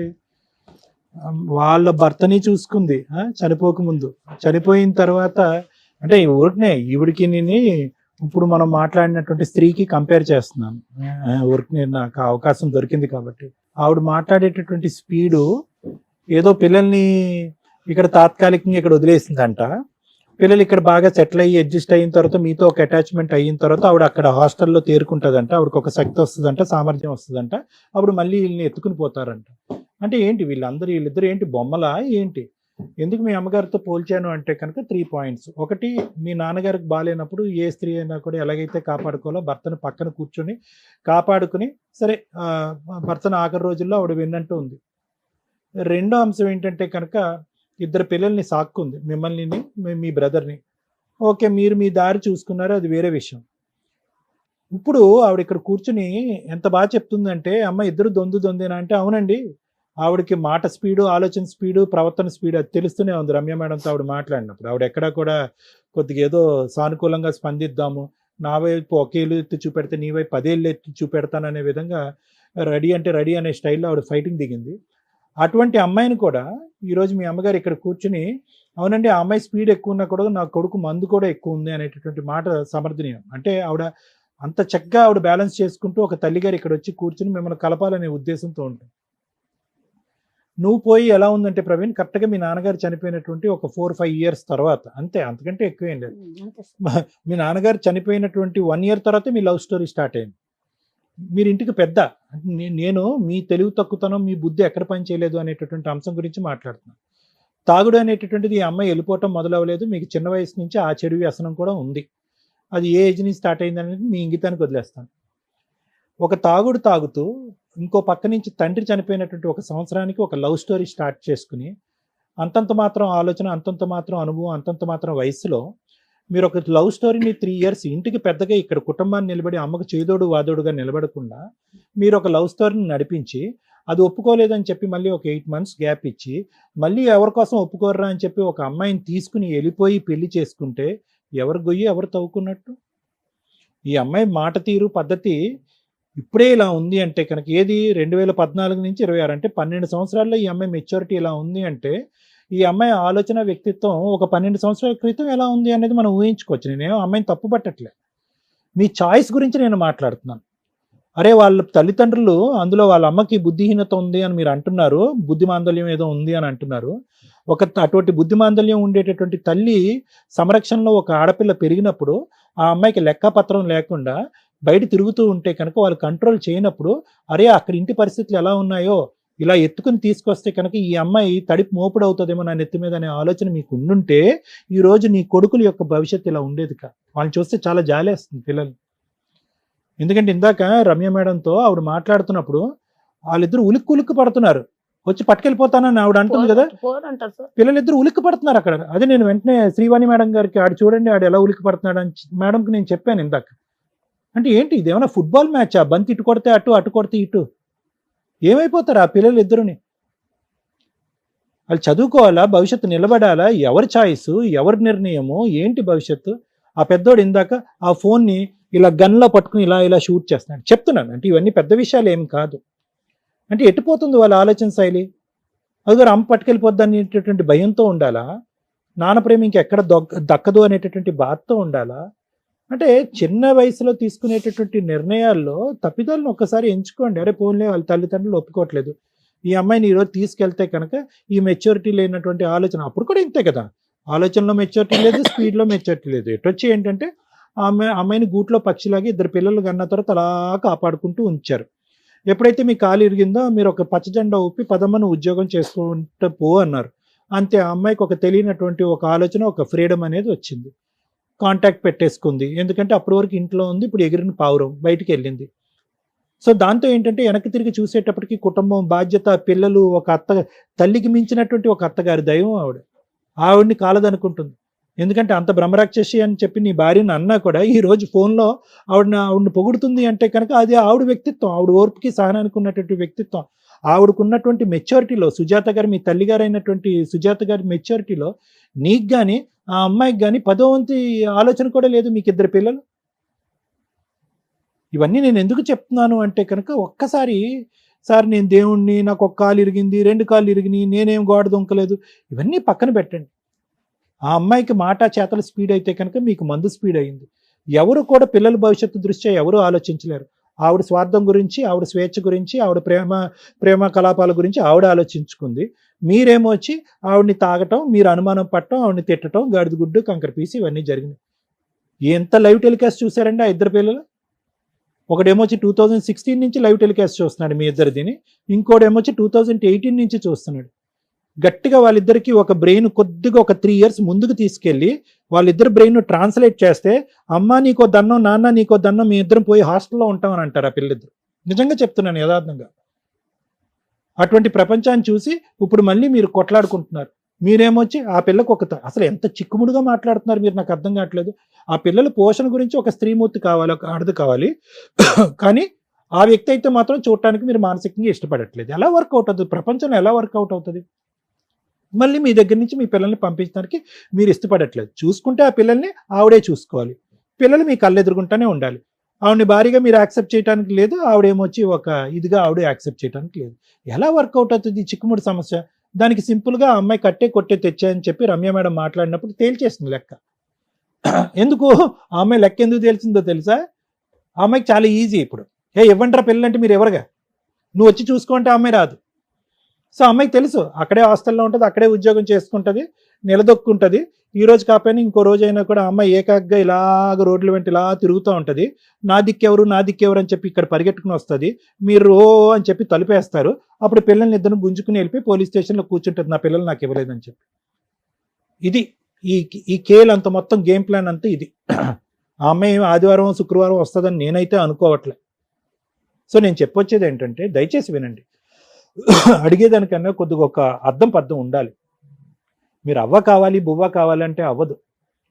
వాళ్ళ భర్తని చూసుకుంది చనిపోకముందు. చనిపోయిన తర్వాత అంటే ఊరికనే ఈవిడికి నేను ఇప్పుడు మనం మాట్లాడినటువంటి స్త్రీకి కంపేర్ చేస్తున్నాను. ఊరికి నాకు అవకాశం దొరికింది కాబట్టి. ఆవిడ మాట్లాడేటటువంటి స్పీడు ఏదో పిల్లల్ని ఇక్కడ తాత్కాలికంగా ఇక్కడ వదిలేసిందంట. పిల్లలు ఇక్కడ బాగా సెటిల్ అయ్యి అడ్జస్ట్ అయిన తర్వాత మీతో ఒక అటాచ్మెంట్ అయిన తర్వాత ఆవిడ అక్కడ హాస్టల్లో తేరుకుంటుందంట. ఆవిడకి ఒక శక్తి వస్తుందంట, సామర్థ్యం వస్తుందంట. అప్పుడు మళ్ళీ వీళ్ళని ఎత్తుకుని పోతారంట. అంటే ఏంటి వీళ్ళిద్దరు ఏంటి బొమ్మలా ఏంటి? ఎందుకు మీ అమ్మగారితో పోల్చాను అంటే కనుక 3 పాయింట్స్. ఒకటి, మీ నాన్నగారికి బాగాలేనప్పుడు ఏ స్త్రీ అయినా కూడా ఎలాగైతే కాపాడుకోవాలో భర్తను పక్కన కూర్చొని కాపాడుకుని సరే భర్తను ఆఖరి రోజుల్లో ఆవిడ విన్నట్టు ఉంది. రెండో అంశం ఏంటంటే కనుక ఇద్దరు పిల్లల్ని సాక్కుంది, మిమ్మల్ని మీ బ్రదర్ని. ఓకే, మీరు మీ దారి చూసుకున్నారు, అది వేరే విషయం. ఇప్పుడు ఆవిడ ఇక్కడ కూర్చుని ఎంత బాగా చెప్తుందంటే, అమ్మ ఇద్దరు దొందేనా అంటే, అవునండి, ఆవిడకి మాట స్పీడు, ఆలోచన స్పీడు, ప్రవర్తన స్పీడు అది తెలుస్తూనే ఉంది రమ్య మేడంతో ఆవిడ మాట్లాడినప్పుడు. ఆవిడ ఎక్కడా కూడా కొద్దిగా ఏదో సానుకూలంగా స్పందిద్దాము, నా వైపు ఒకేళ్ళు ఎత్తి చూపెడితే నీ వైపు 10 ఏళ్ళు ఎత్తి చూపెడతాననే విధంగా రెడీ అంటే రెడీ అనే స్టైల్లో ఆవిడ ఫైటింగ్ దిగింది. అటువంటి అమ్మాయిని కూడా ఈరోజు మీ అమ్మగారు ఇక్కడ కూర్చుని, అవునండి ఆ అమ్మాయి స్పీడ్ ఎక్కువ ఉన్నా కూడా నా కొడుకు మందు కూడా ఎక్కువ ఉంది అనేటటువంటి మాట సమర్థనీయం. అంటే ఆవిడ అంత చక్కగా ఆవిడ బ్యాలెన్స్ చేసుకుంటూ ఒక తల్లిగారు ఇక్కడ వచ్చి కూర్చుని మిమ్మల్ని కలపాలనే ఉద్దేశంతో ఉంటుంది. నువ్వు పోయి ఎలా ఉందంటే ప్రవీణ్, కరెక్ట్గా మీ నాన్నగారు చనిపోయినటువంటి ఒక 4-5 ఇయర్స్ తర్వాత, అంతే, అంతకంటే ఎక్కువేం లేదు. మీ నాన్నగారు చనిపోయినటువంటి 1 ఇయర్ తర్వాత మీ లవ్ స్టోరీ స్టార్ట్ అయింది. మీరు ఇంటికి పెద్ద, నేను మీ తెలివి తక్కువతనం, మీ బుద్ధి ఎక్కడ పని చేయలేదు అనేటటువంటి అంశం గురించి మాట్లాడుతున్నాను. తాగుడు అనేటటువంటిది ఈ అమ్మాయి వెళ్ళిపోవటం మొదలవ్వలేదు, మీకు చిన్న వయసు నుంచి ఆ చెడు వ్యసనం కూడా ఉంది. అది ఏ ఏజ్ నుంచి స్టార్ట్ అయింది అనేది మీ ఇంగితానికి వదిలేస్తాను. ఒక తాగుడు తాగుతూ ఇంకో పక్క నుంచి తండ్రి చనిపోయినటువంటి 1 సంవత్సరానికి ఒక లవ్ స్టోరీ స్టార్ట్ చేసుకుని, అంతంత మాత్రం ఆలోచన, అంతంత మాత్రం అనుభవం, అంతంత మాత్రం వయసులో మీరు ఒక లవ్ స్టోరీని 3 ఇయర్స్ ఇంటికి పెద్దగా ఇక్కడ కుటుంబాన్ని నిలబడి అమ్మకు చేదోడు వాదోడుగా నిలబడకుండా మీరు ఒక లవ్ స్టోరీని నడిపించి అది ఒప్పుకోలేదని చెప్పి మళ్ళీ ఒక 8 months గ్యాప్ ఇచ్చి మళ్ళీ ఎవరి కోసం ఒప్పుకోర్రా అని చెప్పి ఒక అమ్మాయిని తీసుకుని వెళ్ళిపోయి పెళ్లి చేసుకుంటే ఎవరు గొయ్యి ఎవరు తవ్వుకున్నట్టు? ఈ అమ్మాయి మాట తీరు పద్ధతి ఇప్పుడే ఇలా ఉంది అంటే కనుక, ఏది 2014 నుంచి 26 అంటే 12 సంవత్సరాల్లో ఈ అమ్మాయి మెచ్యూరిటీ ఇలా ఉంది అంటే, ఈ అమ్మాయి ఆలోచన వ్యక్తిత్వం ఒక 12 సంవత్సరాల క్రితం ఎలా ఉంది అనేది మనం ఊహించుకోవచ్చు. నేనేమో అమ్మాయిని తప్పు పట్టట్లే, మీ చాయిస్ గురించి నేను మాట్లాడుతున్నాను. అరే వాళ్ళ తల్లిదండ్రులు అందులో వాళ్ళ అమ్మకి బుద్ధిహీనత ఉంది అని మీరు అంటున్నారు, బుద్ధిమాందల్యం ఏదో ఉంది అని అంటున్నారు. అటువంటి బుద్ధిమాందల్యం ఉండేటటువంటి తల్లి సంరక్షణలో ఒక ఆడపిల్ల పెరిగినప్పుడు ఆ అమ్మాయికి లెక్కపత్రం లేకుండా బయట తిరుగుతూ ఉంటే కనుక వాళ్ళు కంట్రోల్ చేయనప్పుడు, అరే అక్కడ ఇంటి పరిస్థితులు ఎలా ఉన్నాయో ఇలా ఎత్తుకుని తీసుకొస్తే కనుక ఈ అమ్మాయి తడిపి మోపుడు అవుతుందేమో నా నెత్తి మీద అనే ఆలోచన మీకు ఉండుంటే ఈ రోజు నీ కొడుకుల యొక్క భవిష్యత్తు ఇలా ఉండేది కా. వాళ్ళని చూస్తే చాలా జాలేస్తుంది పిల్లలు. ఎందుకంటే ఇందాక రమ్య మేడంతో ఆవిడ మాట్లాడుతున్నప్పుడు వాళ్ళిద్దరు ఉలిక్కు పడుతున్నారు, వచ్చి పట్టుకెళ్ళిపోతానని ఆవిడ అంటుంది కదా, పిల్లలిద్దరు ఉలిక్కి పడుతున్నారు అక్కడ. అదే నేను వెంటనే శ్రీవాణి మేడం గారికి ఆడు చూడండి ఆడు ఎలా ఉలిక్కి పడుతున్నాడు అని మేడంకి నేను చెప్పాను ఇందాక. అంటే ఏంటి ఇదేమన్నా ఫుట్బాల్ మ్యాచా? బంతి ఇటు కొడితే అటు, అటు కొడితే ఇటు, ఏమైపోతారు ఆ పిల్లలు ఇద్దరుని? వాళ్ళు చదువుకోవాలా, భవిష్యత్తు నిలబడాలా, ఎవరి ఛాయిస్, ఎవరి నిర్ణయము, ఏంటి భవిష్యత్తు? ఆ పెద్దోడు ఇందాక ఆ ఫోన్ని ఇలా గన్లో పట్టుకుని ఇలా ఇలా షూట్ చేస్తున్నాడు. చెప్తున్నాను అంటే ఇవన్నీ పెద్ద విషయాలు ఏమి కాదు. అంటే ఎట్టిపోతుంది వాళ్ళ ఆలోచన శైలి? అదిగారు అమ్మ పట్టుకెళ్ళిపోద్ది అనేటటువంటి భయంతో ఉండాలా? నాన్న ప్రేమ ఇంకెక్కడ దక్కదు అనేటటువంటి బాధతో ఉండాలా? అంటే చిన్న వయసులో తీసుకునేటటువంటి నిర్ణయాల్లో తప్పిదాలను ఒక్కసారి ఎంచుకోండి. అరే పోన్లే వాళ్ళ తల్లిదండ్రులు ఒప్పుకోవట్లేదు, ఈ అమ్మాయిని ఈరోజు తీసుకెళ్తే కనుక ఈ మెచ్యూరిటీ లేనటువంటి ఆలోచన, అప్పుడు కూడా ఇంతే కదా, ఆలోచనలో మెచ్యూరిటీ లేదు, స్పీడ్లో మెచ్యూరిటీ లేదు. ఎటొచ్చి ఏంటంటే అమ్మాయిని గూట్లో పక్షిలాగా ఇద్దరు పిల్లలు కన్న తర్వాత అలా కాపాడుకుంటూ ఉంచారు. ఎప్పుడైతే మీ కాలు ఇరిగిందో మీరు ఒక పచ్చ జెండా ఊపి పదమ్మను ఉద్యోగం చేసుకుంటూ పో అన్నారు. అంతే, ఆ అమ్మాయికి ఒక తెలియనటువంటి ఒక ఆలోచన, ఒక ఫ్రీడమ్ అనేది వచ్చింది. కాంటాక్ట్ పెట్టేసుకుంది, ఎందుకంటే అప్పటి వరకు ఇంట్లో ఉంది, ఇప్పుడు ఎగిరిన పావురం బయటికి వెళ్ళింది. సో దాంతో ఏంటంటే వెనక్కి తిరిగి చూసేటప్పటికి కుటుంబం, బాధ్యత, పిల్లలు, ఒక తల్లికి మించినటువంటి ఒక అత్తగారి దైవం ఆవిడ్ని కాలదనుకుంటుంది. ఎందుకంటే అంత బ్రహ్మరాక్షసి అని చెప్పి నీ భార్యను అన్నా కూడా ఈ రోజు ఫోన్లో ఆవిడని పొగుడుతుంది అంటే కనుక అది ఆవిడ వ్యక్తిత్వం, ఆవిడ ఓర్పుకి సహనానికి ఉన్నటువంటి వ్యక్తిత్వం, ఆవిడకున్నటువంటి మెచ్యూరిటీలో, సుజాత గారు మీ తల్లిగారు అయినటువంటి సుజాత గారి మెచ్యూరిటీలో నీకు కానీ ఆ అమ్మాయికి కానీ 10వ వంతు ఆలోచన కూడా లేదు. మీకు 2 పిల్లలు. ఇవన్నీ నేను ఎందుకు చెప్తున్నాను అంటే కనుక ఒక్కసారి సార్ నేను దేవుణ్ణి, నాకు 1 కాలు ఇరిగింది, 2 కాళ్ళు ఇరిగినాయి, నేనేం గోడ దొంకలేదు, ఇవన్నీ పక్కన పెట్టండి. ఆ అమ్మాయికి మాట చేతల స్పీడ్ అయితే కనుక మీకు మందు స్పీడ్ అయింది. ఎవరు కూడా పిల్లల భవిష్యత్తు దృష్ట్యా ఎవరు ఆలోచించలేరు. ఆవిడ స్వార్థం గురించి, ఆవిడ స్వేచ్ఛ గురించి, ఆవిడ ప్రేమ కలాపాల గురించి ఆవిడ ఆలోచించుకుంది. మీరేమో వచ్చి ఆవిడని తాగటం, మీరు అనుమానం పట్టడం, ఆవిడని తిట్టడం, గాడిద గుడ్డు కంకర పీసి ఇవన్నీ జరిగినాయి. ఎంత లైవ్ టెలికాస్ట్ చూసారండి ఆ 2 పిల్లలు? ఒకడేమో వచ్చి 2016 నుంచి లైవ్ టెలికాస్ట్ చూస్తున్నాడు మీ ఇద్దరిదిని, ఇంకోడేమో వచ్చి 2018 నుంచి చూస్తున్నాడు. గట్టిగా వాళ్ళిద్దరికి ఒక బ్రెయిన్ కొద్దిగా ఒక 3 years ముందుకు తీసుకెళ్ళి వాళ్ళిద్దరు బ్రెయిన్ ట్రాన్స్లేట్ చేస్తే అమ్మ నీకో దన్నం, నాన్న నీకో దన్నం, మీ ఇద్దరం పోయి హాస్టల్లో ఉంటామని అంటారు ఆ పిల్లిద్దరు. నిజంగా చెప్తున్నాను, యథార్థంగా. అటువంటి ప్రపంచాన్ని చూసి ఇప్పుడు మళ్ళీ మీరు కొట్లాడుకుంటున్నారు. మీరేమొచ్చి ఆ పిల్లకు అసలు ఎంత చిక్కుముడుగా మాట్లాడుతున్నారు మీరు, నాకు అర్థం కావట్లేదు. ఆ పిల్లల పోషణ గురించి ఒక స్త్రీమూర్తి కావాలి, ఒక ఆడది కావాలి. కానీ ఆ వ్యక్తి అయితే మాత్రం చూడటానికి మీరు మానసికంగా ఇష్టపడట్లేదు. ఎలా వర్కౌట్ అవుతుంది? ప్రపంచంలో ఎలా వర్కౌట్ అవుతుంది? మళ్ళీ మీ దగ్గర నుంచి మీ పిల్లల్ని పంపించడానికి మీరు ఇష్టపడట్లేదు. చూసుకుంటే ఆ పిల్లల్ని ఆవిడే చూసుకోవాలి. పిల్లలు మీ కళ్ళు ఎదురుగుంటానే ఉండాలి. ఆవిడని భారీగా మీరు యాక్సెప్ట్ చేయడానికి లేదు, ఆవిడేమొచ్చి ఒక ఇదిగా ఆవిడ యాక్సెప్ట్ చేయడానికి లేదు. ఎలా వర్కౌట్ అవుతుంది ఈ చిక్కుముడి సమస్య? దానికి సింపుల్గా ఆ అమ్మాయి కట్టే కొట్టే తెచ్చాయని చెప్పి రమ్య మేడం మాట్లాడినప్పుడు తేల్చేసింది లెక్క. ఎందుకు ఆ అమ్మాయి లెక్క ఎందుకు తేల్చిందో తెలుసా? ఆ అమ్మాయికి చాలా ఈజీ. ఇప్పుడు ఇవ్వంటారా పిల్లలంటే మీరు ఎవరుగా, నువ్వు వచ్చి చూసుకుంటే ఆ అమ్మాయి రాదు. సో అమ్మాయికి తెలుసు అక్కడే హాస్టల్లో ఉంటుంది, అక్కడే ఉద్యోగం చేసుకుంటుంది, నిలదొక్కుంటుంది. ఈ రోజు కాకపోయినా ఇంకో రోజు అయినా కూడా అమ్మాయి ఏకాగ్గా ఇలాగ రోడ్ల వెంట ఇలా తిరుగుతూ ఉంటుంది. నా దిక్కెవరు అని చెప్పి ఇక్కడ పరిగెట్టుకుని వస్తుంది. మీరు అని చెప్పి తలుపేస్తారు. అప్పుడు పిల్లల్ని ఇద్దరు గుంజుకుని వెళ్ళిపోయి పోలీస్ స్టేషన్లో కూర్చుంటుంది, నా పిల్లలు నాకు ఇవ్వలేదని చెప్పి. ఇది ఈ కేల్ అంత మొత్తం గేమ్ ప్లాన్ అంతా ఇది. ఆ అమ్మాయి ఆదివారం శుక్రవారం వస్తుందని నేనైతే అనుకోవట్లే. సో నేను చెప్పొచ్చేది ఏంటంటే దయచేసి వినండి. అడిగేదానికన్నా కొద్దిగా ఒక అర్థం పద్ధం ఉండాలి. మీరు అవ్వ కావాలి బువ్వ కావాలంటే అవ్వదు.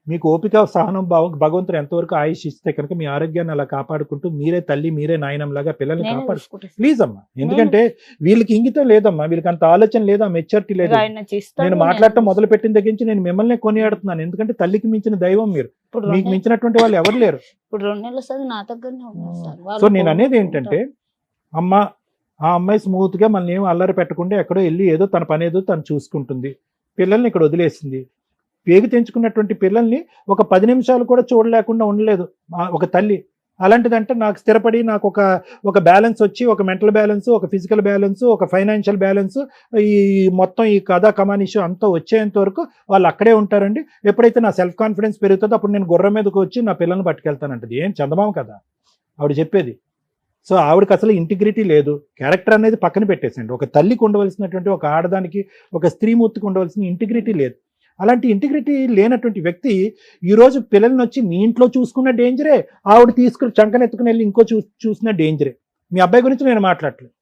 మీకు ఓపిక సహనం భగవంతుడు ఎంతవరకు ఆయుష్ ఇస్తే కనుక మీ ఆరోగ్యాన్ని అలా కాపాడుకుంటూ మీరే తల్లి మీరే నాయనంలాగా పిల్లల్ని కాపాడుకుంటారు. ప్లీజ్ అమ్మా, ఎందుకంటే వీళ్ళకి ఇంగితం లేదమ్మా, వీళ్ళకి అంత ఆలోచన లేదా, మెచ్యూరిటీ లేదు. నేను మాట్లాడటం మొదలు పెట్టిన దగ్గర నుంచి నేను మిమ్మల్ని కొనియాడుతున్నాను. ఎందుకంటే తల్లికి మించిన దైవం మీరు, మీకు మించినటువంటి వాళ్ళు ఎవరు లేరు. సో నేను అనేది ఏంటంటే ఆ అమ్మాయి స్మూత్ గా మనల్ని ఏం అల్లరి పెట్టకుండా ఎక్కడో వెళ్ళి ఏదో తన పని ఏదో తను చూసుకుంటుంది. పిల్లల్ని ఇక్కడ వదిలేసింది. పేగు తెంచుకున్నటువంటి పిల్లల్ని ఒక 10 నిమిషాలు కూడా చూడలేకుండా ఉండలేదు ఒక తల్లి. అలాంటిదంటే నాకు స్థిరపడి నాకు ఒక బ్యాలెన్స్ వచ్చి, ఒక మెంటల్ బ్యాలెన్స్, ఒక ఫిజికల్ బ్యాలెన్స్, ఒక ఫైనాన్షియల్ బ్యాలెన్స్, ఈ మొత్తం ఈ కథా కమాన్ ఇష్యూ అంతా వచ్చేంత వరకు వాళ్ళు అక్కడే ఉంటారండి. ఎప్పుడైతే నా సెల్ఫ్ కాన్ఫిడెన్స్ పెరుగుతుందో అప్పుడు నేను గుర్రం మీదకి వచ్చి నా పిల్లల్ని పట్టుకెళ్తానంటది. ఏం చందమామ కదా ఆవిడ చెప్పేది. సో ఆవిడకి అసలు ఇంటిగ్రిటీ లేదు. క్యారెక్టర్ అనేది పక్కన పెట్టేసండి. ఒక తల్లికి ఉండవలసినటువంటి, ఒక ఆడదానికి, ఒక స్త్రీమూర్తికి ఉండవలసిన ఇంటిగ్రిటీ లేదు. అలాంటి ఇంటిగ్రిటీ లేనటువంటి వ్యక్తి ఈరోజు పిల్లల్ని వచ్చి మీ ఇంట్లో చూసుకున్న డేంజరే, ఆవిడ తీసుకుని చంకనెత్తుకుని వెళ్ళి ఇంకో చూసిన డేంజరే. మీ అబ్బాయి గురించి నేను మాట్లాడలేదు.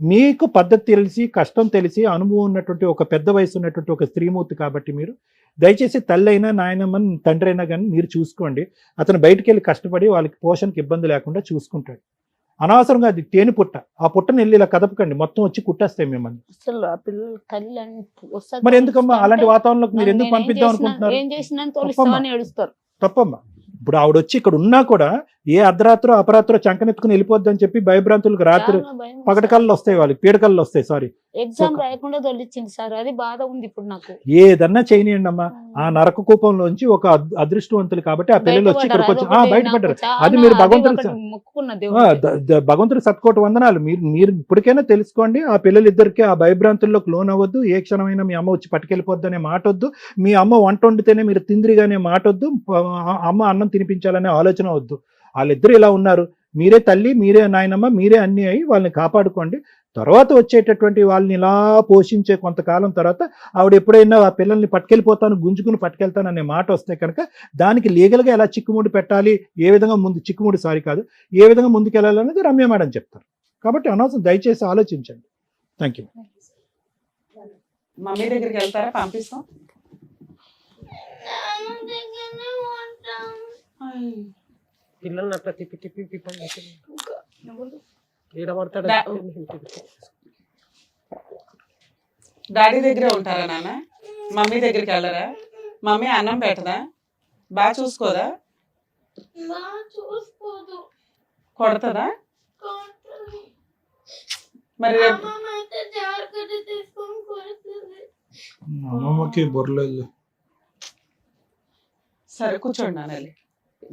మీకు పద్ధతి తెలిసి, కష్టం తెలిసి, అనుభవం ఉన్నటువంటి ఒక పెద్ద వయసు ఉన్నటువంటి ఒక స్త్రీమూర్తి కాబట్టి మీరు దయచేసి తల్లి అయినా నాయనమ్మని తండ్రి అయినా కానీ మీరు చూసుకోండి. అతను బయటికి వెళ్ళి కష్టపడి వాళ్ళకి పోషణకి ఇబ్బంది లేకుండా చూసుకుంటాడు. అనవసరంగా అది తేనె పుట్ట, ఆ పుట్టని వెళ్ళి ఇలా కదపకండి, మొత్తం వచ్చి కుట్టేస్తాయి మిమ్మల్ని. మరి ఎందుకమ్మా అలాంటి వాతావరణంలోకి మీరు ఎందుకు పంపిద్దాం అనుకుంటున్నారు? తప్పమ్మా. ఇప్పుడు ఆవిడ వచ్చి ఇక్కడ ఉన్నా కూడా ఏ అర్ధరాత్రో అపరాత్రో చంకనెత్తుకుని వెళ్ళిపోద్దని చెప్పి భయభ్రాంతులకు రాత్రి పగటకల్లో వస్తాయి, వాళ్ళకి పీడకల్లో వస్తాయి. సారీ, ఎగ్జామ్ రాయకుండా తొలిచింది సార్, అది బాధ ఉంది ఇప్పుడు నాకు. ఏదన్నా చేయనియండి అమ్మా. ఆ నరక కూపంలో నుంచి ఒక అదృష్టవంతులు కాబట్టి ఆ పిల్లలు వచ్చి ఇక్కడికి వచ్చి బయటపడ్డారు. అది మీరు భగవంతుడి సత్కోటి వందనాలు. మీరు ఇప్పటికైనా తెలుసుకోండి. ఆ పిల్లలిద్దరికి ఆ భయభ్రాంతుల్లోకి లోన్ అవ్వద్దు. ఏ క్షణమైనా మీ అమ్మ వచ్చి పట్టుకెళ్ళిపోద్దు అనే మాట వద్దు. మీ అమ్మ వంట వండితేనే మీరు తిందిరిగానే మాట వద్దు. అమ్మ అన్నం తినిపించాలనే ఆలోచన వద్దు. వాళ్ళిద్దరు ఇలా ఉన్నారు. మీరే తల్లి, మీరే నాయనమ్మ, మీరే అన్ని అయ్యి వాళ్ళని కాపాడుకోండి. తర్వాత వచ్చేటటువంటి వాళ్ళని ఇలా పోషించే కొంతకాలం తర్వాత ఆవిడ ఎప్పుడైనా ఆ పిల్లల్ని పట్టుకెళ్ళిపోతాను, గుంజుకుని పట్టుకెళ్తాను అనే మాట వస్తే కనుక దానికి లీగల్గా ఎలా చిక్కుముడి పెట్టాలి, ఏ విధంగా ఏ విధంగా ముందుకెళ్ళాలనేది రమ్య మేడం చెప్తారు. కాబట్టి అనవసరం, దయచేసి ఆలోచించండి. Thank you. మమ్మీ దగ్గరికి వెళ్తారా? పంపిస్తాం. పిల్లల్ని అట్లా తిప్పి తిప్పి తిప్పండి ఈడ పడతాడు. డాడీ దగ్గరే ఉంటారా నాన్న? మమ్మీ దగ్గరికి వెళ్ళరా? మమ్మీ అన్నం పెట్టదా? బాగా చూసుకోదా? కొడతదా? మరి అమ్మమ్మకి బొర్రలేదు. సరే కూర్చోండి నాన్న.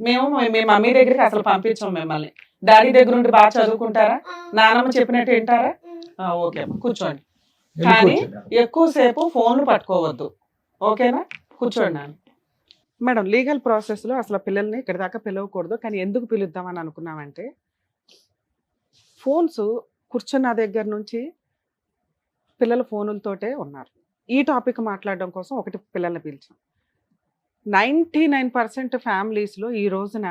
మేము మీ మమ్మీ దగ్గరికి అసలు పంపించాం మిమ్మల్ని. డాడీ దగ్గర ఉండి బాగా చదువుకుంటారా? నాన్నమ్మ చెప్పినట్టు వింటారా? ఓకే అమ్మా, కూర్చోండి. కానీ ఎక్కువసేపు ఫోన్లు పట్టుకోవద్దు, ఓకేనా? కూర్చోండి నాన్న. మేడం, లీగల్ ప్రాసెస్లో అసలు పిల్లల్ని ఇక్కడ దాకా పిలవకూడదు, కానీ ఎందుకు పిలుద్దామని అనుకున్నామంటే, ఫోన్స్ కూర్చున్న దగ్గర నుంచి పిల్లలు ఫోనులతోటే ఉన్నారు. ఈ టాపిక్ మాట్లాడడం కోసం ఒకటి పిల్లల్ని పిలిచాం. 99% ఫ్యామిలీస్లో ఈ రోజున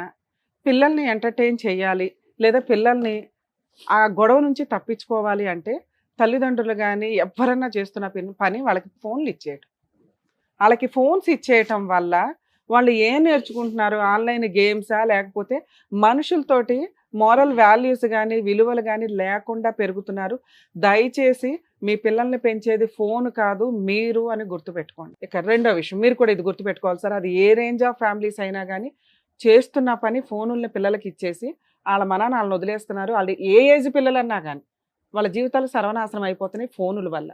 పిల్లల్ని ఎంటర్టైన్ చేయాలి, లేదా పిల్లల్ని ఆ గొడవ నుంచి తప్పించుకోవాలి అంటే తల్లిదండ్రులు కానీ ఎవరన్నా చేస్తున్న పని వాళ్ళకి ఫోన్లు ఇచ్చేయటం. వాళ్ళకి ఫోన్స్ ఇచ్చేయటం వల్ల వాళ్ళు ఏం నేర్చుకుంటున్నారు? ఆన్లైన్ గేమ్సా, లేకపోతే మనుషులతోటి మోరల్ వాల్యూస్ కానీ విలువలు కానీ లేకుండా పెరుగుతున్నారు. దయచేసి మీ పిల్లల్ని పెంచేది ఫోన్ కాదు, మీరు అని గుర్తుపెట్టుకోండి. ఇక రెండో విషయం, మీరు కూడా ఇది గుర్తుపెట్టుకోవాలి సార్, అది ఏ రేంజ్ ఆఫ్ ఫ్యామిలీస్ అయినా కానీ చేస్తున్న పని ఫోనుల్ని పిల్లలకి ఇచ్చేసి వాళ్ళ మనాన్ని వాళ్ళని వదిలేస్తున్నారు. వాళ్ళు ఏ ఏజ్ పిల్లలన్నా కానీ వాళ్ళ జీవితాలు సర్వనాశనం అయిపోతున్నాయి ఫోనుల వల్ల.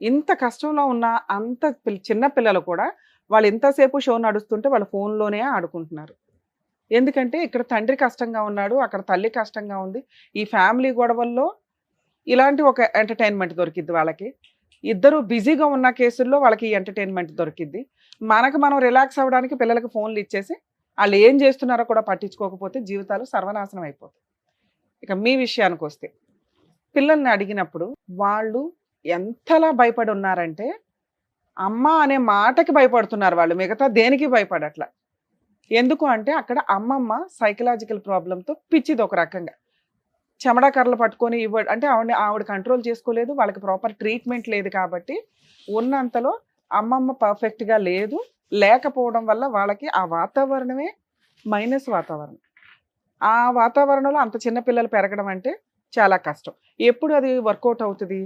ఇంత కష్టంలో ఉన్న అంత చిన్న పిల్లలు కూడా వాళ్ళు ఎంతసేపు షో నడుస్తుంటే వాళ్ళ ఫోన్లోనే ఆడుకుంటున్నారు. ఎందుకంటే ఇక్కడ తండ్రి కష్టంగా ఉన్నాడు, అక్కడ తల్లి కష్టంగా ఉంది. ఈ ఫ్యామిలీ గొడవల్లో ఇలాంటి ఒక ఎంటర్టైన్మెంట్ దొరికిద్ది వాళ్ళకి. ఇద్దరు బిజీగా ఉన్న కేసుల్లో వాళ్ళకి ఈ ఎంటర్టైన్మెంట్ దొరికిద్ది. మనం రిలాక్స్ అవ్వడానికి పిల్లలకు ఫోన్లు ఇచ్చేసి వాళ్ళు ఏం చేస్తున్నారో కూడా పట్టించుకోకపోతే జీవితాలు సర్వనాశనం అయిపోతాయి. ఇక మీ విషయానికి వస్తే, పిల్లల్ని అడిగినప్పుడు వాళ్ళు ఎంతలా భయపడి ఉన్నారంటే, అమ్మ అనే మాటకి భయపడుతున్నారు వాళ్ళు, మిగతా దేనికి భయపడట్లా. ఎందుకు అంటే అక్కడ అమ్మమ్మ సైకలాజికల్ ప్రాబ్లంతో పిచ్చిది ఒక రకంగా. చెమడా కర్రలు పట్టుకొని అంటే ఆవిడ కంట్రోల్ చేసుకోలేదు, వాళ్ళకి ప్రాపర్ ట్రీట్మెంట్ లేదు. కాబట్టి ఉన్నంతలో అమ్మమ్మ పర్ఫెక్ట్గా లేకపోవడం వల్ల వాళ్ళకి ఆ వాతావరణమే మైనస్ వాతావరణం. ఆ వాతావరణంలో అంత చిన్న పిల్లలు పెరగడం అంటే చాలా కష్టం. ఎప్పుడు అది వర్కౌట్ అవుతుంది?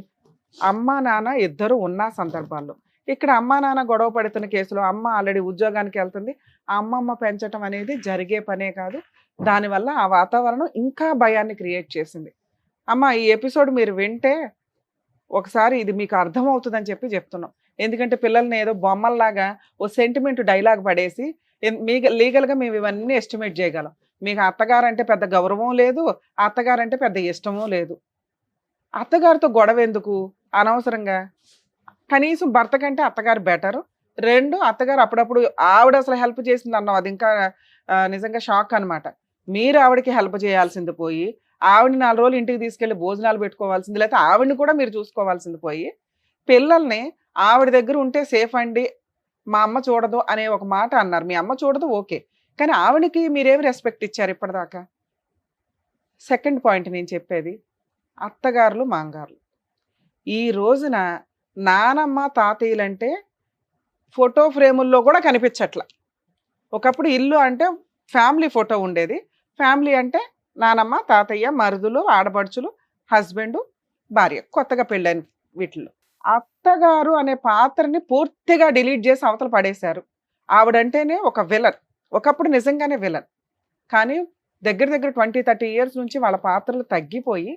అమ్మ నాన్న ఇద్దరు ఉన్న సందర్భాల్లో. ఇక్కడ అమ్మ నాన్న గొడవ పడుతున్న కేసులో అమ్మ ఆల్రెడీ ఉద్యోగానికి వెళ్తుంది, ఆ అమ్మమ్మ పెంచడం అనేది జరిగే పనే కాదు. దానివల్ల ఆ వాతావరణం ఇంకా భయాన్ని క్రియేట్ చేసింది. అమ్మ, ఈ ఎపిసోడ్ మీరు వింటే ఒకసారి ఇది మీకు అర్థమవుతుందని చెప్తున్నాం. ఎందుకంటే పిల్లల్ని ఏదో బొమ్మల్లాగా ఓ సెంటిమెంట్ డైలాగ్ పడేసి లీగల్గా మేము ఇవన్నీ ఎస్టిమేట్ చేయగలం. మీకు అత్తగారంటే పెద్ద గౌరవం లేదు, అత్తగారంటే పెద్ద ఇష్టమూ లేదు. అత్తగారితో గొడవ ఎందుకు అనవసరంగా? కనీసం భర్త కంటే అత్తగారు బెటరు. రెండు, అత్తగారు అప్పుడప్పుడు ఆవిడ అసలు హెల్ప్ చేసింది అన్నావు, అది ఇంకా నిజంగా షాక్ అనమాట. మీరు ఆవిడకి హెల్ప్ చేయాల్సింది పోయి, ఆవిడని 4 రోజులు ఇంటికి తీసుకెళ్ళి భోజనాలు పెట్టుకోవాల్సింది, లేకపోతే ఆవిడని కూడా మీరు చూసుకోవాల్సింది పోయి, పిల్లల్ని ఆవిడ దగ్గర ఉంటే సేఫ్ అండి, మా అమ్మ చూడదు అనే ఒక మాట అన్నారు. మీ అమ్మ చూడదు ఓకే, కానీ ఆవిడకి మీరేమి రెస్పెక్ట్ ఇచ్చారు ఇప్పటిదాకా? సెకండ్ పాయింట్ నేను చెప్పేది, అత్తగారులు మాంగారులు. ఈ రోజున నానమ్మ తాతయ్యలంటే ఫోటో ఫ్రేముల్లో కూడా కనిపించట్లా. ఒకప్పుడు ఇల్లు అంటే ఫ్యామిలీ ఫోటో ఉండేది. ఫ్యామిలీ అంటే నానమ్మ తాతయ్య మరుదులు ఆడపడుచులు హస్బెండ్ భార్య, కొత్తగా పెళ్ళైన వీటిల్లో. అత్తగారు అనే పాత్రని పూర్తిగా డిలీట్ చేసి అవతల పడేశారు. ఆవిడంటేనే ఒక విలన్. ఒకప్పుడు నిజంగానే విలన్, కానీ దగ్గర 20-30 ఇయర్స్ నుంచి వాళ్ళ పాత్రలు తగ్గిపోయి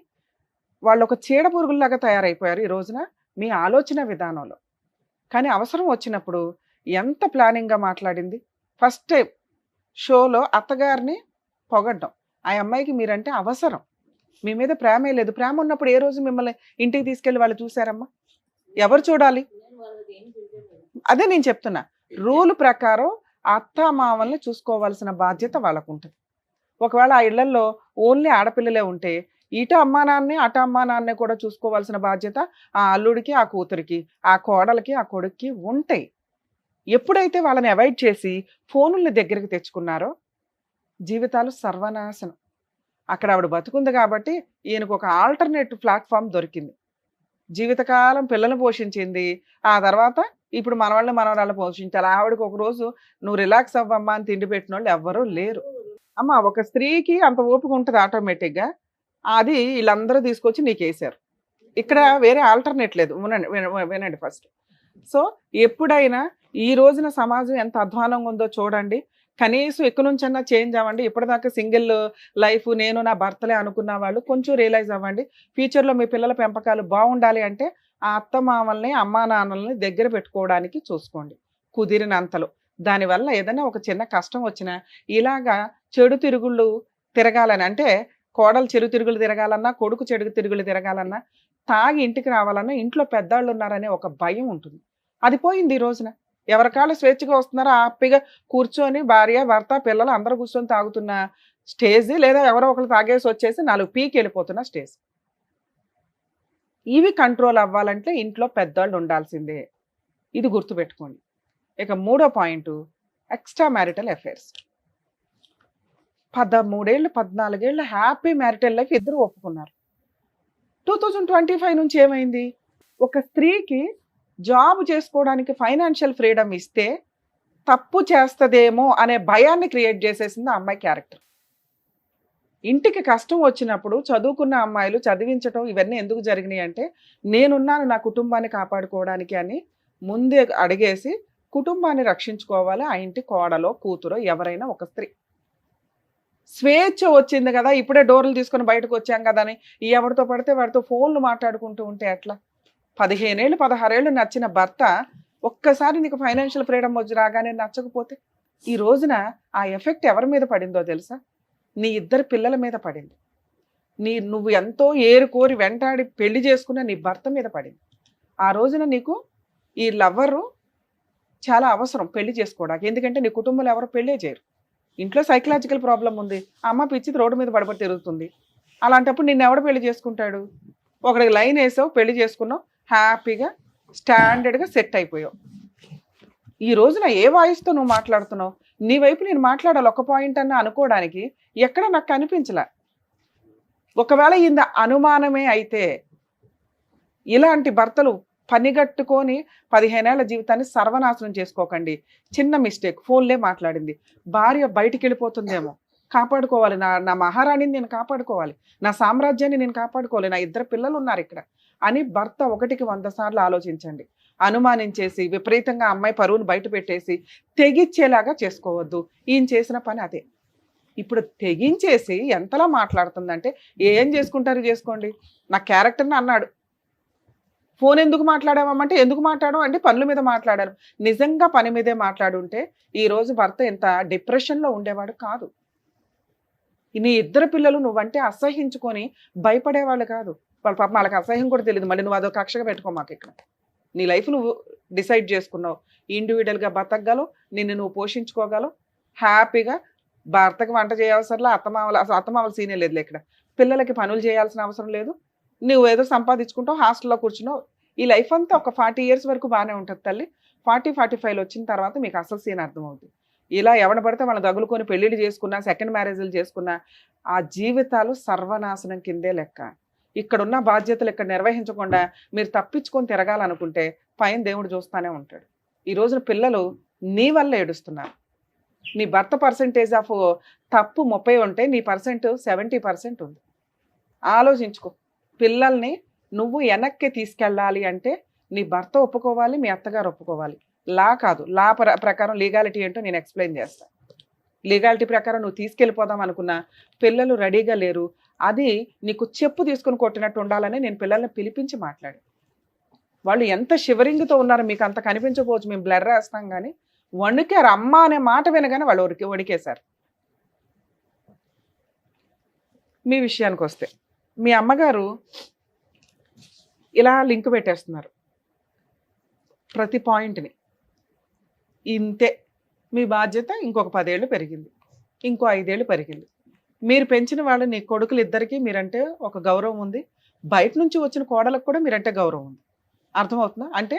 వాళ్ళు ఒక చీడ పురుగుల్లాగా తయారైపోయారు ఈ రోజున మీ ఆలోచన విధానంలో. కానీ అవసరం వచ్చినప్పుడు ఎంత ప్లానింగ్గా మాట్లాడింది. ఫస్ట్ టైం షోలో అత్తగారిని పొగడ్డం, ఆ అమ్మాయికి మీరంటే అవసరం, మీ మీద ప్రేమే లేదు. ప్రేమ ఉన్నప్పుడు ఏ రోజు మిమ్మల్ని ఇంటికి తీసుకెళ్ళి వాళ్ళు చూసారమ్మా? ఎవరు చూడాలి? అదే నేను చెప్తున్నా, రూల్ ప్రకారం అత్త మామల్ని చూసుకోవాల్సిన బాధ్యత వాళ్ళకు ఉంటుంది. ఒకవేళ ఆ ఇళ్లలో ఓన్లీ ఆడపిల్లలే ఉంటే ఇటు అమ్మా నాన్నే అటు అమ్మా నాన్నే కూడా చూసుకోవాల్సిన బాధ్యత ఆ అల్లుడికి, ఆ కూతురికి, ఆ కోడలికి, ఆ కొడుక్కి ఉంటాయి. ఎప్పుడైతే వాళ్ళని అవాయిడ్ చేసి ఫోనుల్ని దగ్గరికి తెచ్చుకున్నారో జీవితాలు సర్వనాశనం. అక్కడ ఆవిడ బతుకుంది కాబట్టి ఈయనకు ఒక ఆల్టర్నేట్ ప్లాట్ఫామ్ దొరికింది. జీవితకాలం పిల్లల్ని పోషించింది. ఆ తర్వాత ఇప్పుడు మనవరాళ్ళు పోషించాలి. ఆవిడకి ఒక రోజు నువ్వు రిలాక్స్ అవ్వమ్మా అని తిండి పెట్టిన వాళ్ళు ఎవ్వరూ లేరు. అమ్మ ఒక స్త్రీకి అంత ఓపిక ఉంటుంది ఆటోమేటిక్గా. అది వీళ్ళందరూ తీసుకొచ్చి నీకేసారు. ఇక్కడ వేరే ఆల్టర్నేట్ లేదు. వినండి ఫస్ట్. సో ఎప్పుడైనా ఈ రోజున సమాజం ఎంత అధ్వానంగా ఉందో చూడండి. కనీసం ఇక్కడ నుంచన్నా చేంజ్ అవ్వండి. ఇప్పటిదాకా సింగిల్ లైఫ్ నేను నా భర్తలే అనుకున్న వాళ్ళు కొంచెం రియలైజ్ అవ్వండి. ఫ్యూచర్లో మీ పిల్లల పెంపకాలు బాగుండాలి అంటే ఆ అత్తమామల్ని అమ్మా నాన్నల్ని దగ్గర పెట్టుకోవడానికి చూసుకోండి కుదిరినంతలో. దానివల్ల ఏదైనా ఒక చిన్న కష్టం వచ్చినా ఇలాగా చెడు తిరుగుళ్ళు తిరగాలని, అంటే కోడలు చెడు తిరుగులు తిరగాలన్నా, కొడుకు చెడు తిరుగులు తిరగాలన్నా, తాగి ఇంటికి రావాలన్నా ఇంట్లో పెద్దాళ్ళు ఉన్నారనే ఒక భయం ఉంటుంది. అది పోయింది ఈ రోజున. ఎవరికాళ్ళు స్వేచ్ఛగా వస్తున్నారో హ్యాపీగా కూర్చొని భార్య భర్త పిల్లలు అందరూ కూర్చొని తాగుతున్న స్టేజ్, లేదా ఎవరో ఒకరు తాగేసి వచ్చేసి 4 పీకి వెళ్ళిపోతున్న స్టేజ్. ఇవి కంట్రోల్ అవ్వాలంటే ఇంట్లో పెద్దవాళ్ళు ఉండాల్సిందే. ఇది గుర్తుపెట్టుకోండి. ఇక 3వ పాయింట్ ఎక్స్ట్రా మ్యారిటల్ అఫైర్స్. 13 ఏళ్ళు 14 ఏళ్ళు హ్యాపీ మ్యారిటల్ లైఫ్ ఇద్దరు ఒప్పుకున్నారు. 2025 నుంచి ఏమైంది? ఒక స్త్రీకి జాబ్ చేసుకోవడానికి ఫైనాన్షియల్ ఫ్రీడమ్ ఇస్తే తప్పు చేస్తదేమో అనే భయాన్ని క్రియేట్ చేసేసింది ఆ అమ్మాయి క్యారెక్టర్. ఇంటికి కష్టం వచ్చినప్పుడు చదువుకున్న అమ్మాయిలు చదివించటం ఇవన్నీ ఎందుకు జరిగినాయి అంటే, నేనున్నాను నా కుటుంబాన్ని కాపాడుకోవడానికి అని ముందే అడిగేసి కుటుంబాన్ని రక్షించుకోవాలి ఆ ఇంటి కోడలో కూతురో ఎవరైనా ఒక స్త్రీ. స్వేచ్ఛ వచ్చింది కదా, ఇప్పుడే డోర్లు తీసుకొని బయటకు వచ్చాం కదా అని ఎవరితో పడితే వాడితో ఫోన్లు మాట్లాడుకుంటూ ఉంటే ఎట్లా? 15 ఏళ్ళు 16 ఏళ్ళు నచ్చిన భర్త ఒక్కసారి నీకు ఫైనాన్షియల్ ఫ్రీడమ్ వచ్చి రాగానే నచ్చకపోతే ఈ రోజున ఆ ఎఫెక్ట్ ఎవరి మీద పడిందో తెలుసా? నీ ఇద్దరు పిల్లల మీద పడింది. నువ్వు ఎంతో ఏరుకోరి వెంటాడి పెళ్లి చేసుకున్న నీ భర్త మీద పడింది. ఆ రోజున నీకు ఈ లవ్వరు చాలా అవసరం పెళ్లి చేసుకోవడానికి. ఎందుకంటే నీ కుటుంబంలో ఎవరు పెళ్ళే చేయరు. ఇంట్లో సైకలాజికల్ ప్రాబ్లం ఉంది. అమ్మ పిచ్చిది రోడ్డు మీద పడిపోయి తిరుగుతుంది. అలాంటప్పుడు నిన్ను ఎవడు పెళ్లి చేసుకుంటాడు? ఒకడికి లైన్ వేసావు, పెళ్లి చేసుకున్నావు, హ్యాపీగా స్టాండర్డ్గా సెట్ అయిపోయావు. ఈ రోజున ఏ వాయిస్తో నువ్వు మాట్లాడుతున్నావు? నీ వైపు నేను మాట్లాడాలి ఒక పాయింట్ అన్న అనుకోవడానికి ఎక్కడ నాకు కనిపించలే. ఒకవేళ ఇంత అనుమానమే అయితే ఇలాంటి భర్తలు పనిగట్టుకొని 15 ఏళ్ల జీవితాన్ని సర్వనాశనం చేసుకోకండి. చిన్న మిస్టేక్, ఫోన్లే మాట్లాడింది, భార్య బయటికి వెళ్ళిపోతుందేమో, కాపాడుకోవాలి, నా మహారాణిని నేను కాపాడుకోవాలి, నా సామ్రాజ్యాన్ని నేను కాపాడుకోవాలి, నా ఇద్దరు పిల్లలు ఉన్నారు ఇక్కడ అని భర్త 1కి 100 సార్లు ఆలోచించండి. అనుమానించేసి విపరీతంగా అమ్మాయి పరువును బయట పెట్టేసి తెగిచ్చేలాగా చేసుకోవద్దు. ఈయన చేసిన పని అదే. ఇప్పుడు తెగించేసి ఎంతలా మాట్లాడుతుందంటే, ఏం చేసుకుంటారు చేసుకోండి, నా క్యారెక్టర్ని అన్నాడు. ఫోన్ ఎందుకు మాట్లాడామంటే ఎందుకు మాట్లాడడం అంటే పనుల మీద మాట్లాడారు. నిజంగా పని మీదే మాట్లాడుంటే ఈరోజు భర్త ఇంత డిప్రెషన్లో ఉండేవాడు కాదు. నీ ఇద్దరు పిల్లలు నువ్వంటే అసహించుకొని భయపడేవాళ్ళు కాదు. వాళ్ళ పాప వాళ్ళకి అసహ్యం కూడా తెలియదు. మళ్ళీ నువ్వు అదో కక్షగా పెట్టుకో మాకు. ఇక్కడ నీ లైఫ్ నువ్వు డిసైడ్ చేసుకున్నావు. ఇండివిజువల్గా బతకగలవు, నిన్ను నువ్వు పోషించుకోగలవు, హ్యాపీగా. భర్తకి వంట చేయవసరంలా, అత్తమామల సీనే లేదు ఇక్కడ. పిల్లలకి పనులు చేయాల్సిన అవసరం లేదు. నువ్వు ఏదో సంపాదించుకుంటావు, హాస్టల్లో కూర్చున్నావు. ఈ లైఫ్ అంతా ఒక 40 years వరకు బాగానే ఉంటుంది తల్లి. 40-45 వచ్చిన తర్వాత మీకు అసలు సీన్ అర్థమవుతుంది. ఇలా ఎవడ పడితే వాళ్ళని తగులుకొని పెళ్ళిళ్ళు చేసుకున్నా, సెకండ్ మ్యారేజ్లు చేసుకున్నా ఆ జీవితాలు సర్వనాశనం కిందే లెక్క. ఇక్కడున్న బాధ్యతలు ఇక్కడ నిర్వహించకుండా మీరు తప్పించుకొని తిరగాలనుకుంటే పైన దేవుడు చూస్తూనే ఉంటాడు. ఈ రోజున పిల్లలు నీ వల్ల ఏడుస్తున్నారు. నీ భర్త పర్సెంటేజ్ ఆఫ్ తప్పు 30 ఉంటే నీ పర్సెంట్ 70% ఉంది. ఆలోచించుకో. పిల్లల్ని నువ్వు వెనక్కి తీసుకెళ్ళాలి అంటే నీ భర్త ఒప్పుకోవాలి, మీ అత్తగారు ఒప్పుకోవాలి. లా కాదు, లా ప్రకారం లీగాలిటీ ఏంటో నేను ఎక్స్ప్లెయిన్ చేస్తాను. లీగాలిటీ ప్రకారం నువ్వు తీసుకెళ్ళిపోదాం అనుకున్నా పిల్లలు రెడీగా లేరు. అది నీకు చెప్పు తీసుకుని కొట్టినట్టు ఉండాలని నేను పిల్లల్ని పిలిపించి మాట్లాడి, వాళ్ళు ఎంత షివరింగ్తో ఉన్నారో మీకు అంత కనిపించకపోవచ్చు, మేము బ్లర్ వేస్తాం కానీ వణికారు. అమ్మ అనే మాట వినగానే వాళ్ళు వణికేశారు. మీ విషయానికి వస్తే మీ అమ్మగారు ఇలా లింక్ పెట్టేస్తున్నారు ప్రతి పాయింట్ని. ఇంతే మీ బాధ్యత. ఇంకొక 10 ఏళ్ళు పెరిగింది, ఇంకో 5 ఏళ్ళు పెరిగింది. మీరు పెంచిన వాళ్ళు నీ కొడుకులు ఇద్దరికి మీరంటే ఒక గౌరవం ఉంది, బయట నుంచి వచ్చిన కోడలకు కూడా మీరంటే గౌరవం ఉంది. అర్థమవుతుందా? అంటే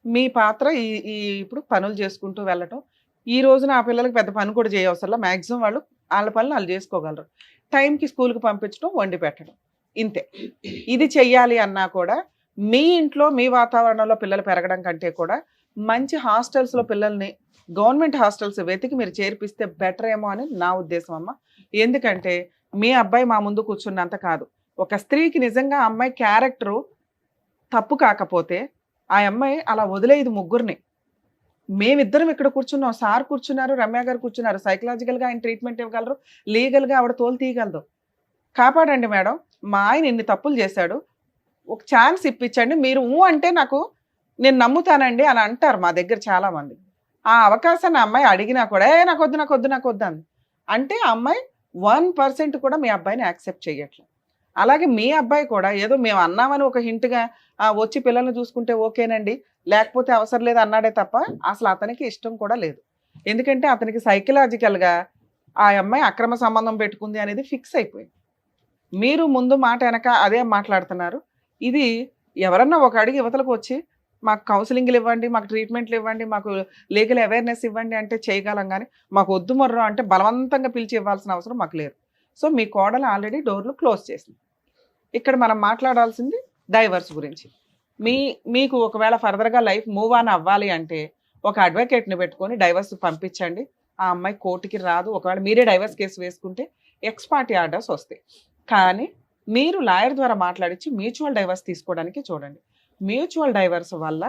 మీ పాత్ర ఈ ఈ ఇప్పుడు పనులు చేసుకుంటూ వెళ్ళటం. ఈ రోజున ఆ పిల్లలకి పెద్ద పని కూడా చేయవసరంలా, మ్యాక్సిమం వాళ్ళు వాళ్ళ పనులు వాళ్ళు చేసుకోగలరు. టైంకి స్కూల్కి పంపించడం, వండి పెట్టడం, ఇంతే. ఇది చెయ్యాలి అన్నా కూడా మీ ఇంట్లో మీ వాతావరణంలో పిల్లలు పెరగడం కంటే కూడా మంచి హాస్టల్స్లో పిల్లల్ని గవర్నమెంట్ హాస్టల్స్ వెతికి మీరు చేర్పిస్తే బెటర్ ఏమో అని నా ఉద్దేశం అమ్మ. ఎందుకంటే మీ అబ్బాయి మా ముందు కూర్చున్నంత కాదు, ఒక స్త్రీకి నిజంగా అమ్మాయి క్యారెక్టరు తప్పు కాకపోతే ఆ అమ్మాయి అలా వదిలేది ముగ్గురిని. మేమిద్దరం ఇక్కడ కూర్చున్నాం, సార్ కూర్చున్నారు, రమ్య గారు కూర్చున్నారు, సైకలాజికల్గా ఆయన ట్రీట్మెంట్ ఇవ్వగలరు, లీగల్గా ఆవిడ తోలు తీయగలదు. కాపాడండి మేడం, మా ఆయన ఇన్ని తప్పులు చేశాడు, ఒక ఛాన్స్ ఇప్పించండి, మీరు అంటే నేను నమ్ముతానండి అని అంటారు మా దగ్గర చాలామంది. ఆ అవకాశాన్ని అమ్మాయి అడిగినా కూడా నాకు వద్దు అంది. అంటే ఆ అమ్మాయి 1% కూడా మీ అబ్బాయిని యాక్సెప్ట్ చేయట్లేదు. అలాగే మీ అబ్బాయి కూడా ఏదో మేము అన్నామని ఒక హింట్గా వచ్చి పిల్లల్ని చూసుకుంటే ఓకేనండి, లేకపోతే అవసరం లేదు అన్నాడే తప్ప అసలు అతనికి ఇష్టం కూడా లేదు. ఎందుకంటే అతనికి సైకలాజికల్గా ఆ అమ్మాయి అక్రమ సంబంధం పెట్టుకుంది అనేది ఫిక్స్ అయిపోయింది. మీరు ముందు మాట వెనక అదే మాట్లాడుతున్నారు. ఇది ఎవరన్నా ఒక అడిగి యువతలకు వచ్చి మాకు కౌన్సిలింగ్లు ఇవ్వండి, మాకు ట్రీట్మెంట్లు ఇవ్వండి, మాకు లీగల్ అవేర్నెస్ ఇవ్వండి అంటే చేయగలం, కానీ మాకు వద్దు మొర్రో అంటే బలవంతంగా పిలిచి ఇవ్వాల్సిన అవసరం మాకు లేదు. సో మీ కోడలు ఆల్రెడీ డోర్లు క్లోజ్ చేసింది. ఇక్కడ మనం మాట్లాడాల్సింది డైవర్స్ గురించి. మీకు ఒకవేళ ఫర్దర్గా లైఫ్ మూవ్ ఆన్ అవ్వాలి అంటే ఒక అడ్వకేట్ని పెట్టుకొని డైవర్స్ పంపించండి. ఆ అమ్మాయి కోర్టుకి రాదు. ఒకవేళ మీరే డైవర్స్ కేసు వేసుకుంటే ఎక్స్ పార్టీ ఆర్డర్స్ వస్తాయి. కానీ మీరు లాయర్ ద్వారా మాట్లాడించి మ్యూచువల్ డైవర్స్ తీసుకోవడానికి చూడండి. మ్యూచువల్ డైవర్స్ వల్ల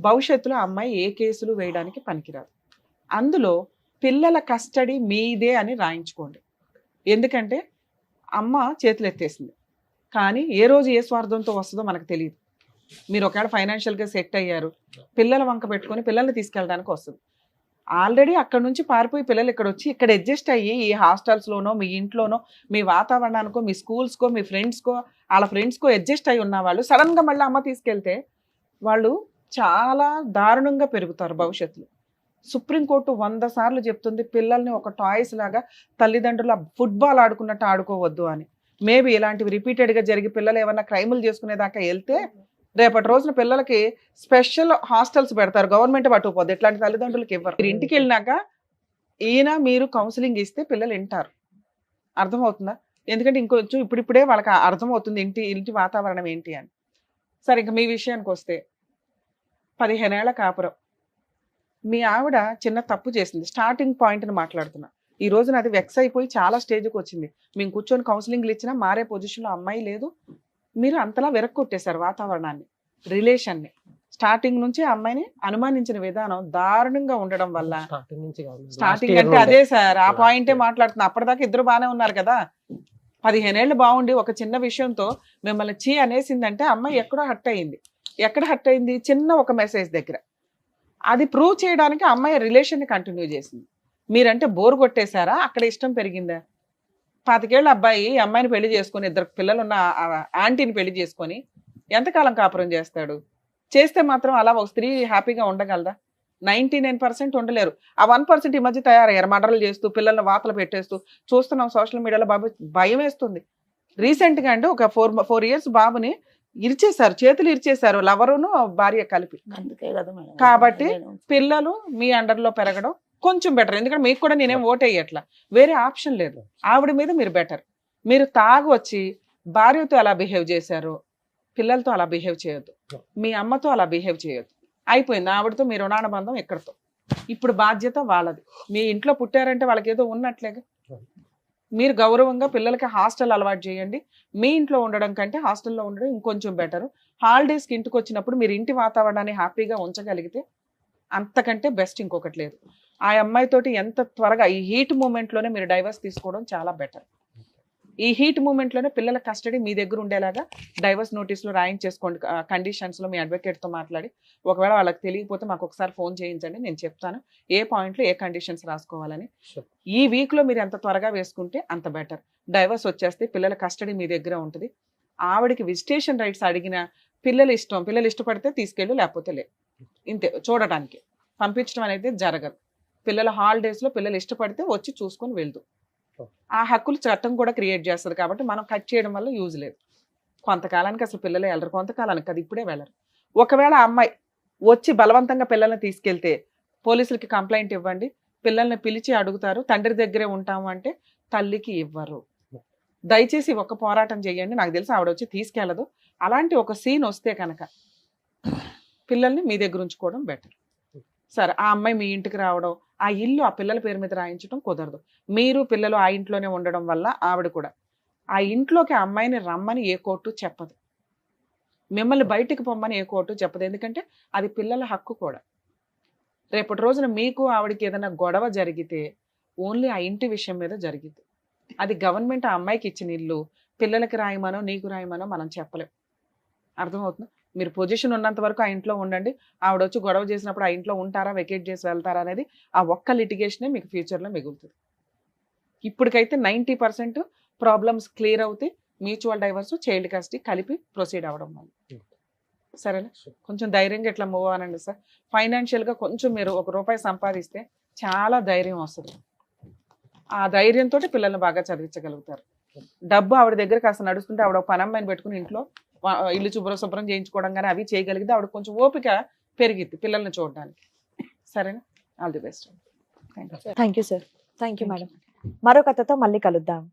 భవిష్యత్తులో అమ్మాయి ఏ కేసులు వేయడానికి పనికిరాదు. అందులో పిల్లల కస్టడీ మీదే అని రాయించుకోండి. ఎందుకంటే అమ్మ చేతులు ఎత్తేసింది, కానీ ఏ రోజు ఏ స్వార్థంతో వస్తుందో మనకు తెలియదు. మీరు ఒకవేళ ఫైనాన్షియల్గా సెట్ అయ్యారు, పిల్లల వంక పెట్టుకొని పిల్లల్ని తీసుకెళ్ళడానికి వస్తుంది. ఆల్రెడీ అక్కడ నుంచి పారిపోయి పిల్లలు ఇక్కడ వచ్చి ఇక్కడ అడ్జస్ట్ అయ్యి ఈ హాస్టల్స్లోనో మీ ఇంట్లోనో మీ వాతావరణానికో మీ స్కూల్స్కో మీ ఫ్రెండ్స్కో వాళ్ళ ఫ్రెండ్స్కో అడ్జస్ట్ అయ్యి ఉన్న వాళ్ళు సడన్గా మళ్ళీ అమ్మ తీసుకెళ్తే వాళ్ళు చాలా దారుణంగా పెరుగుతారు భవిష్యత్తులో. సుప్రీంకోర్టు 100 సార్లు చెప్తుంది పిల్లల్ని ఒక టాయ్స్ లాగా తల్లిదండ్రులు ఫుట్బాల్ ఆడుకున్నట్టు ఆడుకోవద్దు అని. మేబీ ఇలాంటివి రిపీటెడ్గా జరిగి పిల్లలు ఏమన్నా క్రైములు చేసుకునేదాకా వెళ్తే రేపటి రోజున పిల్లలకి స్పెషల్ హాస్టల్స్ పెడతారు, గవర్నమెంట్ పట్టుకుపోద్ది. ఇట్లాంటి తల్లిదండ్రులకి ఇవ్వరు. మీరు ఇంటికి వెళ్ళినాక మీరు కౌన్సిలింగ్ ఇస్తే పిల్లలు వింటారు. అర్థమవుతుందా? ఎందుకంటే ఇంకొంచెం ఇప్పుడిప్పుడే వాళ్ళకి అర్థమవుతుంది ఇంటి వాతావరణం ఏంటి అని. సరే, ఇంకా మీ విషయానికి వస్తే 15 ఏళ్ల కాపురం, మీ ఆవిడ చిన్న తప్పు చేసింది. స్టార్టింగ్ పాయింట్ని మాట్లాడుతున్నా. ఈ రోజున అది వెక్స్ అయిపోయి చాలా స్టేజ్కి వచ్చింది. మేము కూర్చొని కౌన్సిలింగ్లు ఇచ్చినా మారే పొజిషన్లో అమ్మాయి లేదు. మీరు అంతలా వెరక్కొట్టేశారు వాతావరణాన్ని, రిలేషన్ని. స్టార్టింగ్ నుంచి అమ్మాయిని అనుమానించిన విధానం దారుణంగా ఉండడం వల్ల స్టార్టింగ్ అంటే అదే సార్, ఆ పాయింటే మాట్లాడుతున్నా. అప్పటిదాకా ఇద్దరు బాగానే ఉన్నారు కదా. 15 ఏళ్ళు బాగుండి ఒక చిన్న విషయంతో మిమ్మల్ని చీ అనేసిందంటే అమ్మాయి ఎక్కడో హర్ట్ అయింది. ఎక్కడ హర్ట్ అయింది? చిన్న ఒక మెసేజ్ దగ్గర. అది ప్రూవ్ చేయడానికి అమ్మాయి రిలేషన్ని కంటిన్యూ చేసింది. మీరంటే బోర్ కొట్టేశారా? అక్కడ ఇష్టం పెరిగిందా? 25 ఏళ్ళ అబ్బాయి అమ్మాయిని పెళ్లి చేసుకొని 2 పిల్లలు ఉన్న ఆంటీని పెళ్లి చేసుకొని ఎంతకాలం కాపురం చేస్తాడు? చేస్తే మాత్రం అలా ఒక స్త్రీ హ్యాపీగా ఉండగలదా? 99% ఉండలేరు. ఆ 1% ఈ మధ్య తయారయ్యారు, మర్డర్లు చేస్తూ పిల్లల్ని వాతలు పెట్టేస్తూ చూస్తున్నాం సోషల్ మీడియాలో. బాబు భయం వేస్తుంది. రీసెంట్గా అంటే ఒక 4 years బాబుని ఇరిచేశారు, చేతులు ఇరిచేశారు, లవరును భార్య కలిపి. అందుకే కదా మేడం. కాబట్టి పిల్లలు మీ అండర్లో పెరగడం కొంచెం బెటర్. ఎందుకంటే మీకు కూడా నేనేం ఓట్ అయ్యట్లా, వేరే ఆప్షన్ లేదు. ఆవిడ మీద మీరు బెటర్. మీరు తాగు వచ్చి భార్యతో అలా బిహేవ్ చేశారు, పిల్లలతో అలా బిహేవ్ చేయొద్దు, మీ అమ్మతో అలా బిహేవ్ చేయొద్దు. అయిపోయింది. ఆవిడతో మీ రుణానుబంధం ఎక్కడితో. ఇప్పుడు బాధ్యత వాళ్ళది. మీ ఇంట్లో పుట్టారంటే వాళ్ళకి ఏదో ఉన్నట్లేగా. మీరు గౌరవంగా పిల్లలకి హాస్టల్ అలవాటు చేయండి. మీ ఇంట్లో ఉండడం కంటే హాస్టల్లో ఉండడం ఇంకొంచెం బెటర్. హాలిడేస్కి ఇంటికి వచ్చినప్పుడు మీరు ఇంటి వాతావరణాన్ని హ్యాపీగా ఉంచగలిగితే అంతకంటే బెస్ట్ ఇంకొకటి లేదు. ఆ అమ్మాయితోటి ఎంత త్వరగా ఈ హీట్ మూమెంట్లోనే మీరు డైవర్స్ తీసుకోవడం చాలా బెటర్. ఈ హీట్ మూమెంట్లోనే పిల్లల కస్టడీ మీ దగ్గర ఉండేలాగా డైవర్స్ నోటీసులు రాయించేసుకోండి. కండిషన్స్లో మీ అడ్వకేట్తో మాట్లాడి, ఒకవేళ వాళ్ళకి తెలియకపోతే మాకు ఒకసారి ఫోన్ చేయించండి, నేను చెప్తాను ఏ పాయింట్లో ఏ కండిషన్స్ రాసుకోవాలని. ఈ వీక్లో మీరు ఎంత త్వరగా వేసుకుంటే అంత బెటర్. డైవర్స్ వచ్చేస్తే పిల్లల కస్టడీ మీ దగ్గర ఉంటుంది. ఆవిడకి విజిటేషన్ రైట్స్ అడిగిన పిల్లలు ఇష్టపడితే తీసుకెళ్ళు, లేకపోతే లే. ఇంతే, చూడటానికి పంపించడం అనేది జరగదు. పిల్లల హాలిడేస్లో పిల్లలు ఇష్టపడితే వచ్చి చూసుకొని వెళ్దు. ఆ హక్కులు చట్టం కూడా క్రియేట్ చేస్తుంది కాబట్టి మనం కట్ చేయడం వల్ల యూజ్ లేదు. కొంతకాలానికి అసలు పిల్లలు వెళ్ళరు, కొంతకాలానికి అది ఇప్పుడే వెళ్ళరు. ఒకవేళ ఆ అమ్మాయి వచ్చి బలవంతంగా పిల్లల్ని తీసుకెళ్తే పోలీసులకి కంప్లైంట్ ఇవ్వండి, పిల్లల్ని పిలిచి అడుగుతారు, తండ్రి దగ్గరే ఉంటాము అంటే తల్లికి ఇవ్వరు. దయచేసి ఒక పోరాటం చేయండి. నాకు తెలిసి ఆవిడ వచ్చి తీసుకెళ్ళదు. అలాంటి ఒక సీన్ వస్తే కనుక పిల్లల్ని మీ దగ్గర ఉంచుకోవడం బెటర్. సరే, ఆ అమ్మాయి మీ ఇంటికి రావడం, ఆ ఇల్లు ఆ పిల్లల పేరు మీద రాయించడం కుదరదు. మీరు పిల్లలు ఆ ఇంట్లోనే ఉండడం వల్ల ఆవిడ కూడా ఆ ఇంట్లోకి ఆ అమ్మాయిని రమ్మని ఏ కోర్టు చెప్పదు, మిమ్మల్ని బయటికి పొమ్మని ఏ కోర్టు చెప్పదు. ఎందుకంటే అది పిల్లల హక్కు కూడా. రేపటి రోజున మీకు ఆవిడకి ఏదైనా గొడవ జరిగితే ఓన్లీ ఆ ఇంటి విషయం మీద జరిగింది. అది గవర్నమెంట్ ఆ అమ్మాయికి ఇచ్చిన ఇల్లు, పిల్లలకి రాయమనో నీకు రాయమనో మనం చెప్పలేం. అర్థమవుతుందా? మీరు పొజిషన్ ఉన్నంత వరకు ఆ ఇంట్లో ఉండండి. ఆవిడ వచ్చి గొడవ చేసినప్పుడు ఆ ఇంట్లో ఉంటారా, వెకేట్ చేసి వెళ్తారా అనేది ఆ ఒక్క లిటిగేషనే మీకు ఫ్యూచర్లో మిగులుతుంది. ఇప్పటికైతే 90% ప్రాబ్లమ్స్ క్లియర్ అవుతాయి. మ్యూచువల్ డైవర్స్, చైల్డ్ కస్టడీ కలిపి ప్రొసీడ్ అవ్వడం వల్ల. సరేనా? కొంచెం ధైర్యంగా ఇట్లా మూవ్ అనండి సార్. ఫైనాన్షియల్గా కొంచెం మీరు ₹1 సంపాదిస్తే చాలా ధైర్యం వస్తుంది. ఆ ధైర్యంతో పిల్లల్ని బాగా చదివించగలుగుతారు. డబ్బు ఆవిడ దగ్గర కాస్త నడుస్తుంటే ఆవిడ పని అమ్మాయిని పెట్టుకుని ఇంట్లో ఇల్లు శుభ్రం చేయించుకోవడం కానీ అవి చేయగలిగితే ఆవిడ కొంచెం ఓపిక పెరిగిద్ది పిల్లల్ని చూడడానికి. సరేనా? All the best. Thank you sir. Thank you madam. మరో కథతో మళ్ళీ కలుద్దాం.